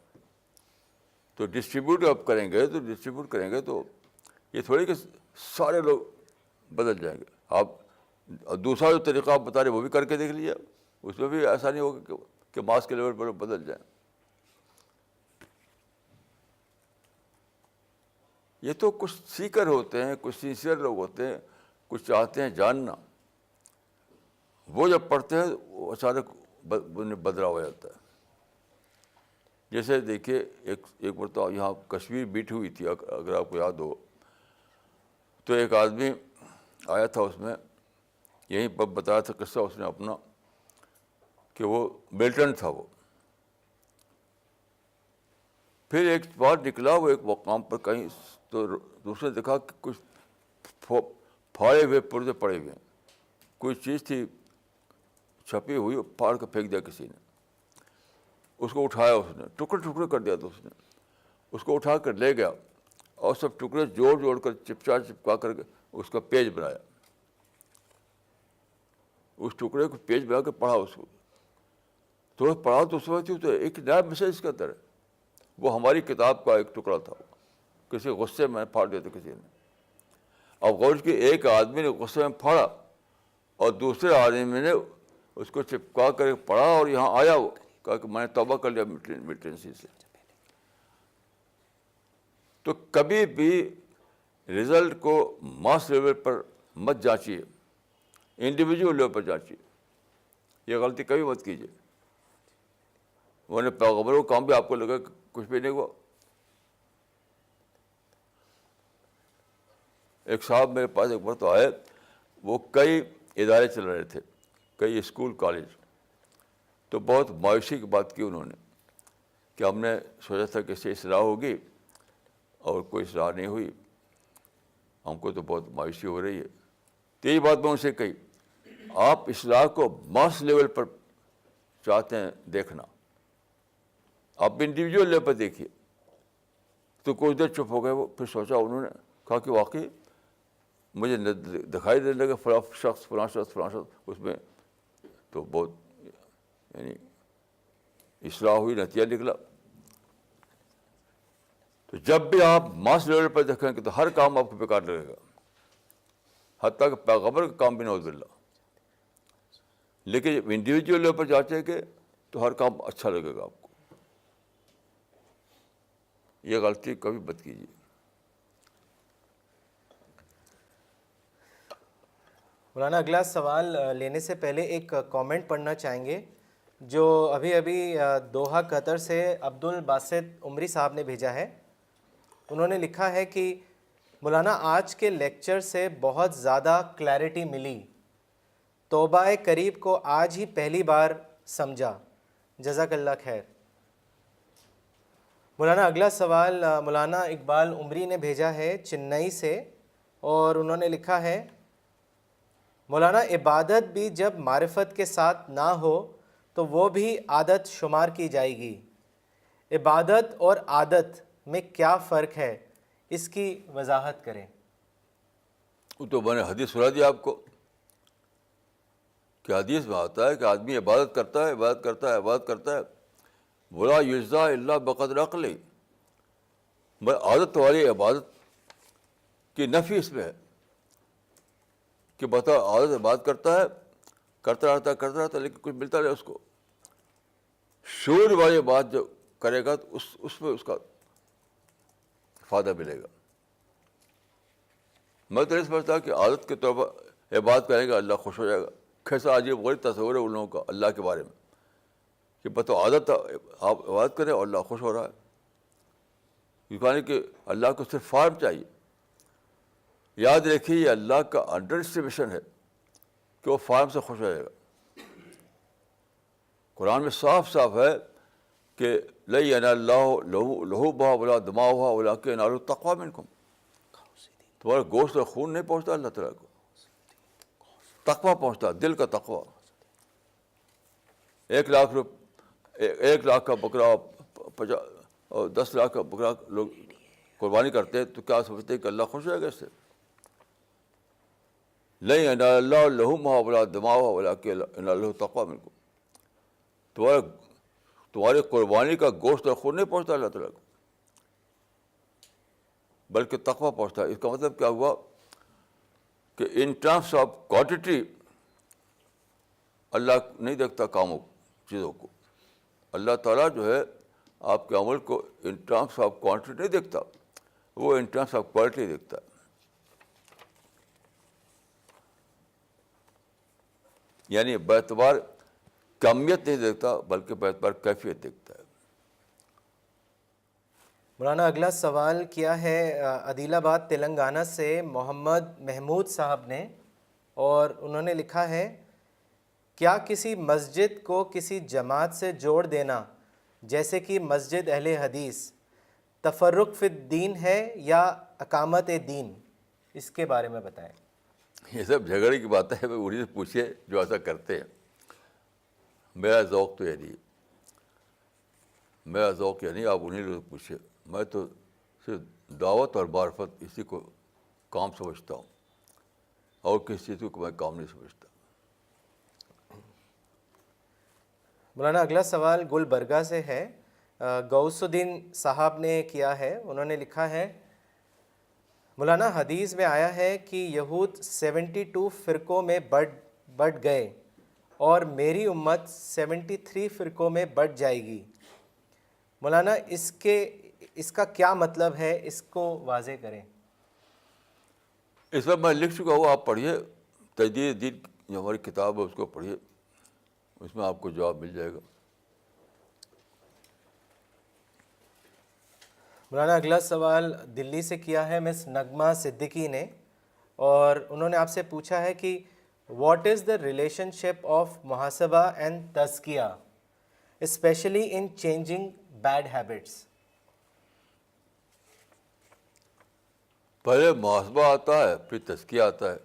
تو ڈسٹریبیوٹ آپ کریں گے تو یہ تھوڑی کہ سارے لوگ بدل جائیں گے. آپ دوسرا جو طریقہ آپ بتا رہے وہ بھی کر کے دیکھ لیجیے، اس میں بھی ایسا نہیں ہوگا کہ ماس کے لیول پر بدل جائیں. یہ تو کچھ سیکر ہوتے ہیں، کچھ سینسیئر لوگ ہوتے ہیں، کچھ چاہتے ہیں جاننا. وہ جب پڑھتے ہیں وہ اچانک بدلاؤ ہو جاتا ہے. جیسے دیکھیے ایک مرتبہ یہاں کشمیر بیٹ ہوئی تھی، اگر آپ کو یاد ہو، تو ایک آدمی آیا تھا، اس میں یہیں پر بتایا تھا قصہ اس نے اپنا، کہ وہ ملٹن تھا. وہ پھر ایک بار نکلا وہ ایک مقام پر کہیں، تو دوسرے نے دیکھا کہ کچھ پھاڑے ہوئے پرزے پڑے ہوئے ہیں. کوئی چیز تھی چھپی ہوئی، پھاڑ کے پھینک دیا کسی نے. اس کو اٹھایا، اس نے ٹکڑے کر دیا. تو اس نے اس کو اٹھا کر لے گیا اور سب ٹکڑے جوڑ کر چپکا کر کے اس کا پیج بنایا. اس ٹکڑے کو پیج بنا کے پڑھا. اس کو تھوڑا پڑھا تو سمجھتی تو ایک نیا میسج کا طرح. وہ ہماری کتاب کا ایک ٹکڑا تھا، کسی غصے میں پھاڑ دیا تھا کسی نے. اب غور کی ایک آدمی نے غصے میں پھاڑا اور دوسرے آدمی نے اس کو چپکا کر پڑھا اور یہاں آیا، وہ کہا کہ میں نے توبہ کر لیا ملٹنسی سے. تو کبھی بھی رزلٹ کو ماس لیول پر مت جانچیے، انڈیویجول لیول پر جانچیے. یہ غلطی کبھی مت کیجیے، ورنہ پیغمبروں کا کام بھی آپ کو لگا کہ کچھ بھی نہیں ہوا. ایک صاحب میرے پاس ایک بار تو آئے، وہ کئی ادارے چل رہے تھے، کئی اسکول کالج. تو بہت مایوسی کی بات کی انہوں نے کہ ہم نے سوچا تھا کہ اس سے اصلاح ہوگی اور کوئی اصلاح نہیں ہوئی، ہم کو تو بہت مایوسی ہو رہی ہے. تو یہی بات میں ان سے کہی، آپ اصلاح کو ماس لیول پر چاہتے ہیں دیکھنا، آپ انڈیویجول لیول پر دیکھیے. تو کچھ دیر چپ ہو گئے وہ. پھر سوچا انہوں نے، کہا کہ واقعی مجھے دکھائی دینے لگا فلاں شخص اس میں تو بہت یعنی اصلاح ہوئی، نتیجہ نکلا. تو جب بھی آپ ماس لیول پر دیکھیں گے تو ہر کام آپ کو بیکار لگے گا، حتیٰ کہ پیغمبر کا کام بھی نعوذ باللہ. لیکن جب انڈیویجول لیول پر جانچیں گے تو ہر کام اچھا لگے گا آپ کو. یہ غلطی کبھی مت کیجیے.
مولانا اگلا سوال لینے سے پہلے ایک کامنٹ پڑھنا چاہیں گے جو ابھی دوحہ قطر سے عبد الباسط عمری صاحب نے بھیجا ہے. انہوں نے لکھا ہے کہ مولانا آج کے لیکچر سے بہت زیادہ کلیئرٹی ملی، توبہ قریب کو آج ہی پہلی بار سمجھا، جزاک اللہ خیر. مولانا اگلا سوال مولانا اقبال عمری نے بھیجا ہے چنئی سے، اور انہوں نے لکھا ہے مولانا عبادت بھی جب معرفت کے ساتھ نہ ہو تو وہ بھی عادت شمار کی جائے گی. عبادت اور عادت میں کیا فرق ہے، اس کی وضاحت کریں.
وہ تو میں نے حدیث سنا دیا آپ کو کہ حدیث میں آتا ہے کہ آدمی عبادت کرتا ہے ولا یجزا الا بقدر عقلہ. عادت والی عبادت کی نفی اس میں ہے کہ بتا عادت عبادت کرتا رہتا لیکن کچھ ملتا نہیں اس کو. شعور والی بات جو کرے گا تو اس میں اس کا فائدہ ملے گا. میں تو نہیں سمجھتا کہ عادت کے طور پر عبادت کریں گا اللہ خوش ہو جائے گا. کیسا عجیب غریب تصور ہے ان لوگوں کا اللہ کے بارے میں کہ بتاؤ عادت آپ عبادت کریں اور اللہ خوش ہو رہا ہے. یعنی کہ اللہ کو صرف فارم چاہیے. یاد رکھیے یہ اللہ کا انڈر اسٹیمیشن ہے کہ وہ فارم سے خوش ہو جائے گا. قرآن میں صاف صاف ہے کہ لن ینال اللہ لحومھا ولا دماؤھا ولکن ینالہ التقوی منکم. تمہارا گوشت اور خون نہیں پہنچتا اللہ تعالیٰ کو, تقوی پہنچتا, دل کا تقوی. 1,00,000 کا بکرا اور 10 لاکھ کا بکرا لوگ قربانی کرتے ہیں تو کیا سمجھتے ہیں کہ اللہ خوش ہوئے گا اس سے؟ لن ینال اللہ لحومھا ولا دماؤھا ولکن ینالہ التقوی منکم. تمہاری قربانی کا گوشت اور خون نہیں پہنچتا اللہ تعالیٰ کو, بلکہ تقوی پہنچتا ہے. اس کا مطلب کیا ہوا کہ ان ٹرمس آف کوانٹٹی اللہ نہیں دیکھتا کاموں چیزوں کو. اللہ تعالیٰ جو ہے آپ کے عمل کو ان ٹرمس آف کوانٹٹی نہیں دیکھتا, وہ ان ٹرمس آف کوالٹی دیکھتا ہے. یعنی باعتبار کمیت نہیں دیکھتا بلکہ باعتبار کیفیت دیکھتا ہے.
مولانا اگلا سوال کیا ہے عدیل آباد تلنگانہ سے محمد محمود صاحب نے, اور انہوں نے لکھا ہے کیا کسی مسجد کو کسی جماعت سے جوڑ دینا جیسے کہ مسجد اہل حدیث تفرق فی الدین ہے یا اقامت دین؟ اس کے بارے میں بتائیں.
یہ سب جھگڑے کی باتیں ہیں, انہیں سے پوچھیے جو ایسا کرتے ہیں. میرا ذوق تو یہ نہیں, میرا ذوق یہ نہیں, آپ انہیں لوگ پوچھیے. میں تو صرف دعوت اور معرفت اسی کو کام سمجھتا ہوں, اور کسی چیز کو میں کام نہیں سمجھتا.
مولانا اگلا سوال گلبرگہ سے ہے, غوث الدین صاحب نے کیا ہے. انہوں نے لکھا ہے مولانا حدیث میں آیا ہے کہ یہود 72 فرقوں میں بٹ گئے اور میری امت 73 فرقوں میں بٹ جائے گی. مولانا اس کا کیا مطلب ہے, اس کو واضح کریں.
اس پر میں لکھ چکا ہوں, آپ پڑھیے. تجدید دین جو ہماری کتاب ہے اس کو پڑھیے, اس میں آپ کو جواب مل جائے گا.
مولانا اگلا سوال دلی سے کیا ہے مس نغمہ صدیقی نے, اور انہوں نے آپ سے پوچھا ہے کہ what is the relationship of محاسبہ اینڈ تزکیہ especially in changing bad habits?
پہلے محاسبہ آتا ہے, پھر تزکیہ آتا ہے,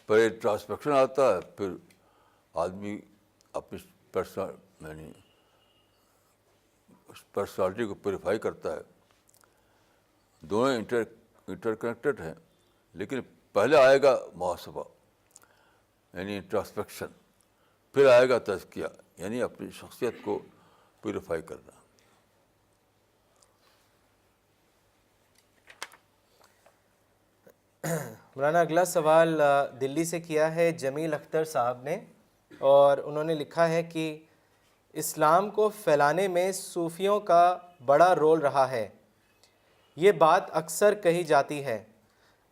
پہلے ٹرانسپیکشن آتا ہے, پھر آدمی اپنی پرسنالٹی کو پیوریفائی کرتا ہے. دونوں انٹر کنیکٹڈ ہیں, لیکن پہلے آئے گا محاسبہ یعنی انٹراسپیکشن, پھر آئے گا تزکیہ یعنی اپنی شخصیت کو پیوریفائی کرنا.
مولانا اگلا سوال دلی سے کیا ہے جمیل اختر صاحب نے, اور انہوں نے لکھا ہے کہ اسلام کو پھیلانے میں صوفیوں کا بڑا رول رہا ہے. یہ بات اکثر کہی جاتی ہے,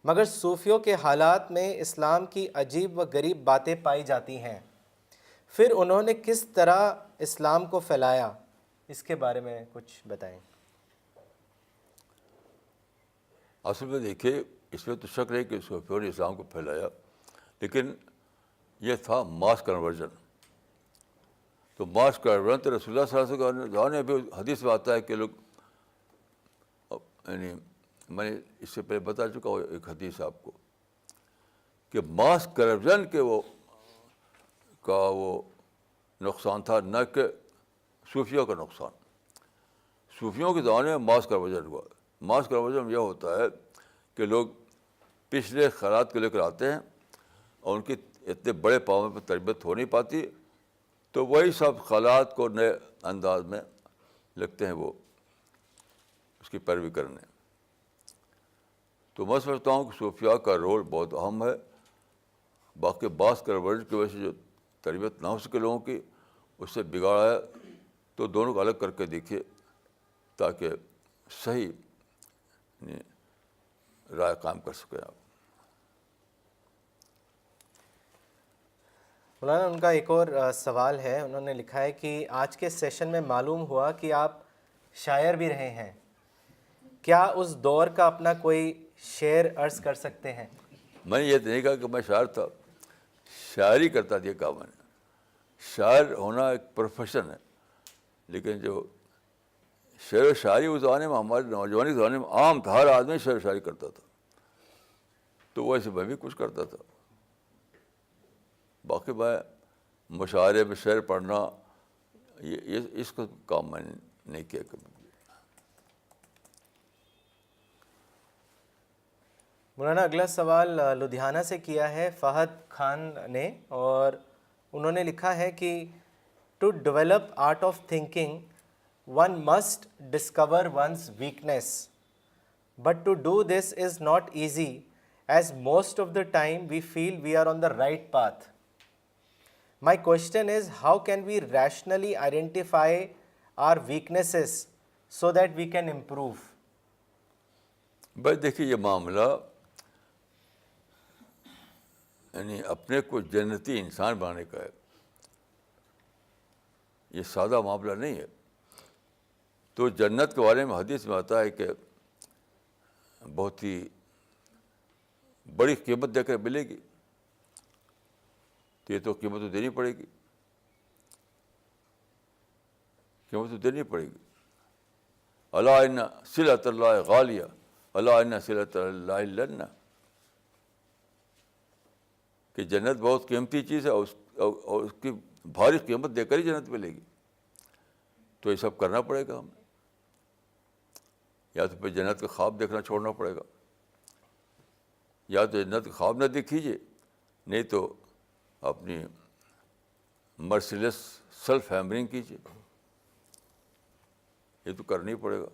مگر صوفیوں کے حالات میں اسلام کی عجیب و غریب باتیں پائی جاتی ہیں. پھر انہوں نے کس طرح اسلام کو پھیلایا, اس کے بارے میں کچھ بتائیں.
اصل میں دیکھیے, اس میں تو شک نہیں کہ صوفیوں نے اسلام کو پھیلایا, لیکن یہ تھا ماس کنورژن. تو ماس کنورژن تو رسول اللہ صلی اللہ علیہ وسلم نے بھی حدیث میں آتا ہے کہ لوگ, یعنی میں نے اس سے پہلے بتا چکا ہوں ایک حدیث آپ کو, کہ ماس کنورژن کے وہ نقصان تھا, نہ کہ صوفیوں کا نقصان. صوفیوں کے زمانے میں ماس کنورژن ہوا. ماس کنورژن یہ ہوتا ہے کہ لوگ پچھلے خیالات کو لے کر آتے ہیں اور ان کی اتنے بڑے پاؤں پہ تربیت ہو نہیں پاتی, تو وہی سب خیالات کو نئے انداز میں لگتے ہیں وہ اس کی پیروی کرنے. تو میں سمجھتا ہوں کہ صوفیاء کا رول بہت اہم ہے. باقی بعض کنورژن کی وجہ سے جو تربیت نہ ہو سکے لوگوں کی, اس سے بگاڑا ہے. تو دونوں کو الگ کر کے دیکھیے تاکہ صحیح رائے قائم کر سکیں آپ.
مولانا ان کا ایک اور سوال ہے. انہوں نے لکھا ہے کہ آج کے سیشن میں معلوم ہوا کہ آپ شاعر بھی رہے ہیں, کیا اس دور کا اپنا کوئی شعر عرض کر سکتے ہیں؟
میں نے یہ تو نہیں کہا کہ میں شاعر تھا، شاعری کرتا تھا، یہ کہا میں نے. شاعر ہونا ایک پروفیشن ہے، لیکن جو شعر و شاعری اس زمانے میں، ہمارے نوجوانی کے زمانے میں عام تھا، ہر آدمی شعر و شاعری کرتا تھا. تو ویسے میں بھی کچھ کرتا تھا. باقی میں مشاعرے میں شعر پڑھنا، یہ اس کو کام میں نے نہیں کیا کبھی.
مولانا اگلا سوال لدھیانہ سے کیا ہے فہد خان نے، اور انہوں نے لکھا ہے کہ to develop art of thinking one must discover one's weakness, but to do this is not easy as most of the time we feel we are on the right path. My question is, how can we rationally identify our weaknesses so that we can improve?
بھائی دیکھیے، یہ معاملہ یعنی اپنے کو جنتی انسان بنانے کا ہے. یہ سادہ معاملہ نہیں ہے. تو جنت کے بارے میں حدیث میں آتا ہے کہ بہت ہی بڑی قیمت دے کر ملے گی. تو یہ تو قیمت تو دینی پڑے گی، قیمت تو دینی پڑے گی. الا ان صلۃ اللہ غالیہ، الا ان صلۃ اللہ لنہ، کہ جنت بہت قیمتی چیز ہے، اور اس کی بھاری قیمت دے کر ہی جنت ملے گی. تو یہ سب کرنا پڑے گا ہمیں. یا تو پھر جنت کا خواب دیکھنا چھوڑنا پڑے گا، یا تو جنت کا خواب نہ دیکھیے، نہیں تو اپنی مرسیلیس سیلف ہیمرنگ کیجیے. یہ تو کرنا ہی پڑے گا.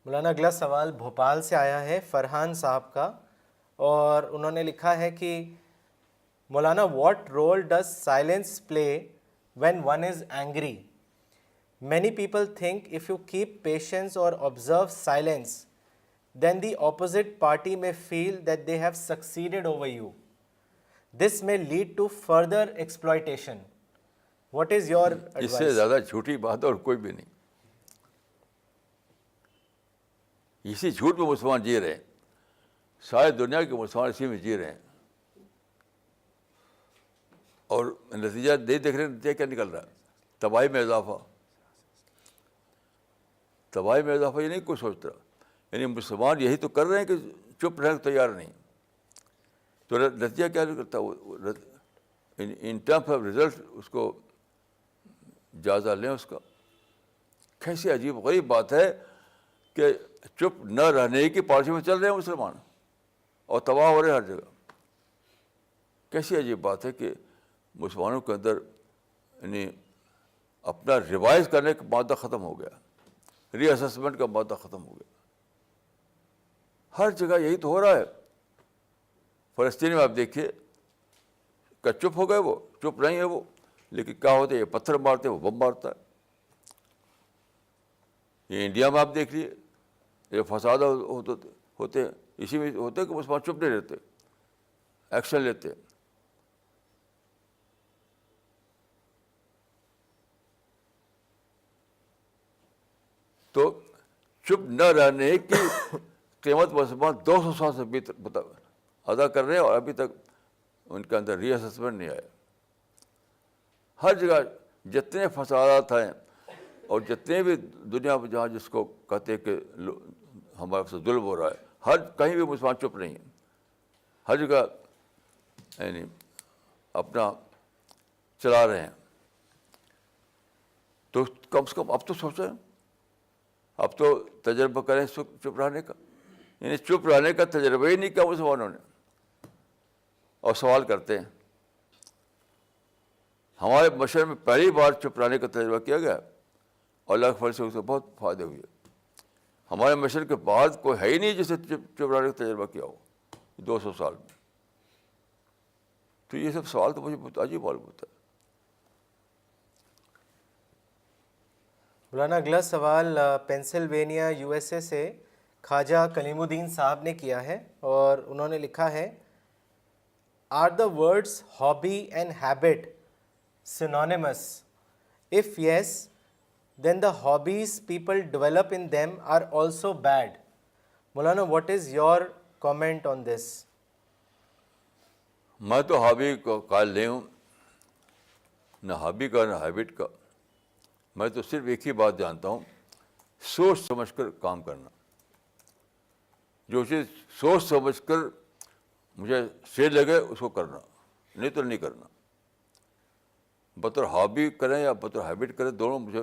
مولانا اگلا سوال بھوپال سے آیا ہے فرحان صاحب کا، اور انہوں نے لکھا ہے کہ مولانا what role does silence play when one is angry? Many people think if you keep patience اور observe silence then the opposite party may feel that they have succeeded over you. This may lead to further exploitation. What is your advice?
اس سے زیادہ جھوٹی بات اور کوئی بھی نہیں. اسی جھوٹ میں مسلمان جی رہے ہیں، ساری دنیا کے مسلمان اسی میں جی رہے ہیں، اور نتیجہ نہیں دیکھ رہے. نتیجہ کیا نکل رہا ہے؟ تباہی میں اضافہ. تباہی میں اضافہ، یہ نہیں کوئی سوچ رہا. یعنی مسلمان یہی تو کر رہے ہیں کہ چپ رہنے کو تیار نہیں. تو نتیجہ کیا نکلتا ہے؟ ان ٹرمس آف رزلٹ اس کو جائزہ لیں اس کا. کیسی عجیب غریب بات ہے کہ چپ نہ رہنے کی پالیسی میں چل رہے ہیں مسلمان، اور تباہ ہو رہے ہیں ہر جگہ. کیسی عجیب بات ہے کہ مسلمانوں کے اندر یعنی اپنا ریوائز کرنے کا مادہ ختم ہو گیا، ری اسسمنٹ کا مادہ ختم ہو گیا. ہر جگہ یہی تو ہو رہا ہے. فلسطین میں آپ دیکھیے کہ چپ ہو گئے، وہ چپ نہیں ہے وہ، لیکن کیا ہوتا ہے؟ یہ پتھر مارتے، وہ بم مارتا ہے. یہ انڈیا میں آپ دیکھ لیے، یہ فساد ہوتے اسی میں ہوتے کہ مسلمان چپ نہیں رہتے، ایکشن لیتے. تو چپ نہ رہنے کی قیمت مسلمان 200 سال سے ادا کر رہے ہیں، اور ابھی تک ان کے اندر ری اسسمنٹ نہیں آیا. ہر جگہ جتنے فسادات ہیں اور جتنے بھی دنیا میں جہاں جس کو کہتے ہیں کہ ہمارے سے ظلم ہو رہا ہے، ہر کہیں بھی مسلمان چپ نہیں ہیں. ہر جگہ یعنی اپنا چلا رہے ہیں. تو کم سے کم اب تو سوچیں، اب تو تجربہ کریں چپ رہنے کا. یعنی چپ رہنے کا تجربہ ہی نہیں کیا مسلمانوں نے، اور سوال کرتے ہیں. ہمارے مشرق میں پہلی بار چپ رہنے کا تجربہ کیا گیا، اور اللہ کے فضل سے اسے بہت فائدے ہوئے. ہمارے مشرق کے بعد کوئی ہے ہی نہیں جسے چپ رہنے کا تجربہ کیا ہو 200 سال میں. تو یہ سب سوال تو مجھے بہت عجیب معلوم ہوتا ہے.
مولانا اگلا سوال پینسلوینیا یو ایس اے سے خواجہ کلیم الدین صاحب نے کیا ہے، اور انہوں نے لکھا ہے are the words hobby and habit synonymous? If yes, then the hobbies people develop in them are also bad. Maulana, what is your comment on this?
میں تو ہابی کا قائل نہیں ہوں، نہ ہابی کا نہ ہیبٹ کا. میں تو صرف ایک ہی بات جانتا ہوں، سوچ سمجھ کر کام کرنا. جو چیز سوچ سمجھ کر مجھے صحیح لگے اس کو کرنا، نہیں تو نہیں کرنا. بطور ہابی کریں یا بطور ہیبٹ کریں، دونوں مجھے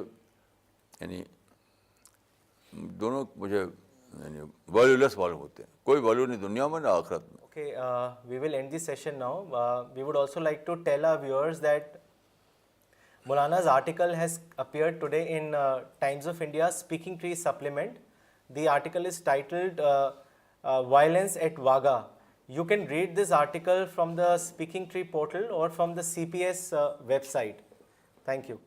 ویلیو لیس معلوم ہوتے ہیں. کوئی ویلیو نہیں دنیا میں نہ آخرت میں.
Okay, we will end this session now. We would also like to tell our viewers that Maulana's article has appeared today in Times of India Speaking Tree supplement. The article is titled Violence at Wagah. You can read this article from the Speaking Tree portal or from the CPS website. Thank you.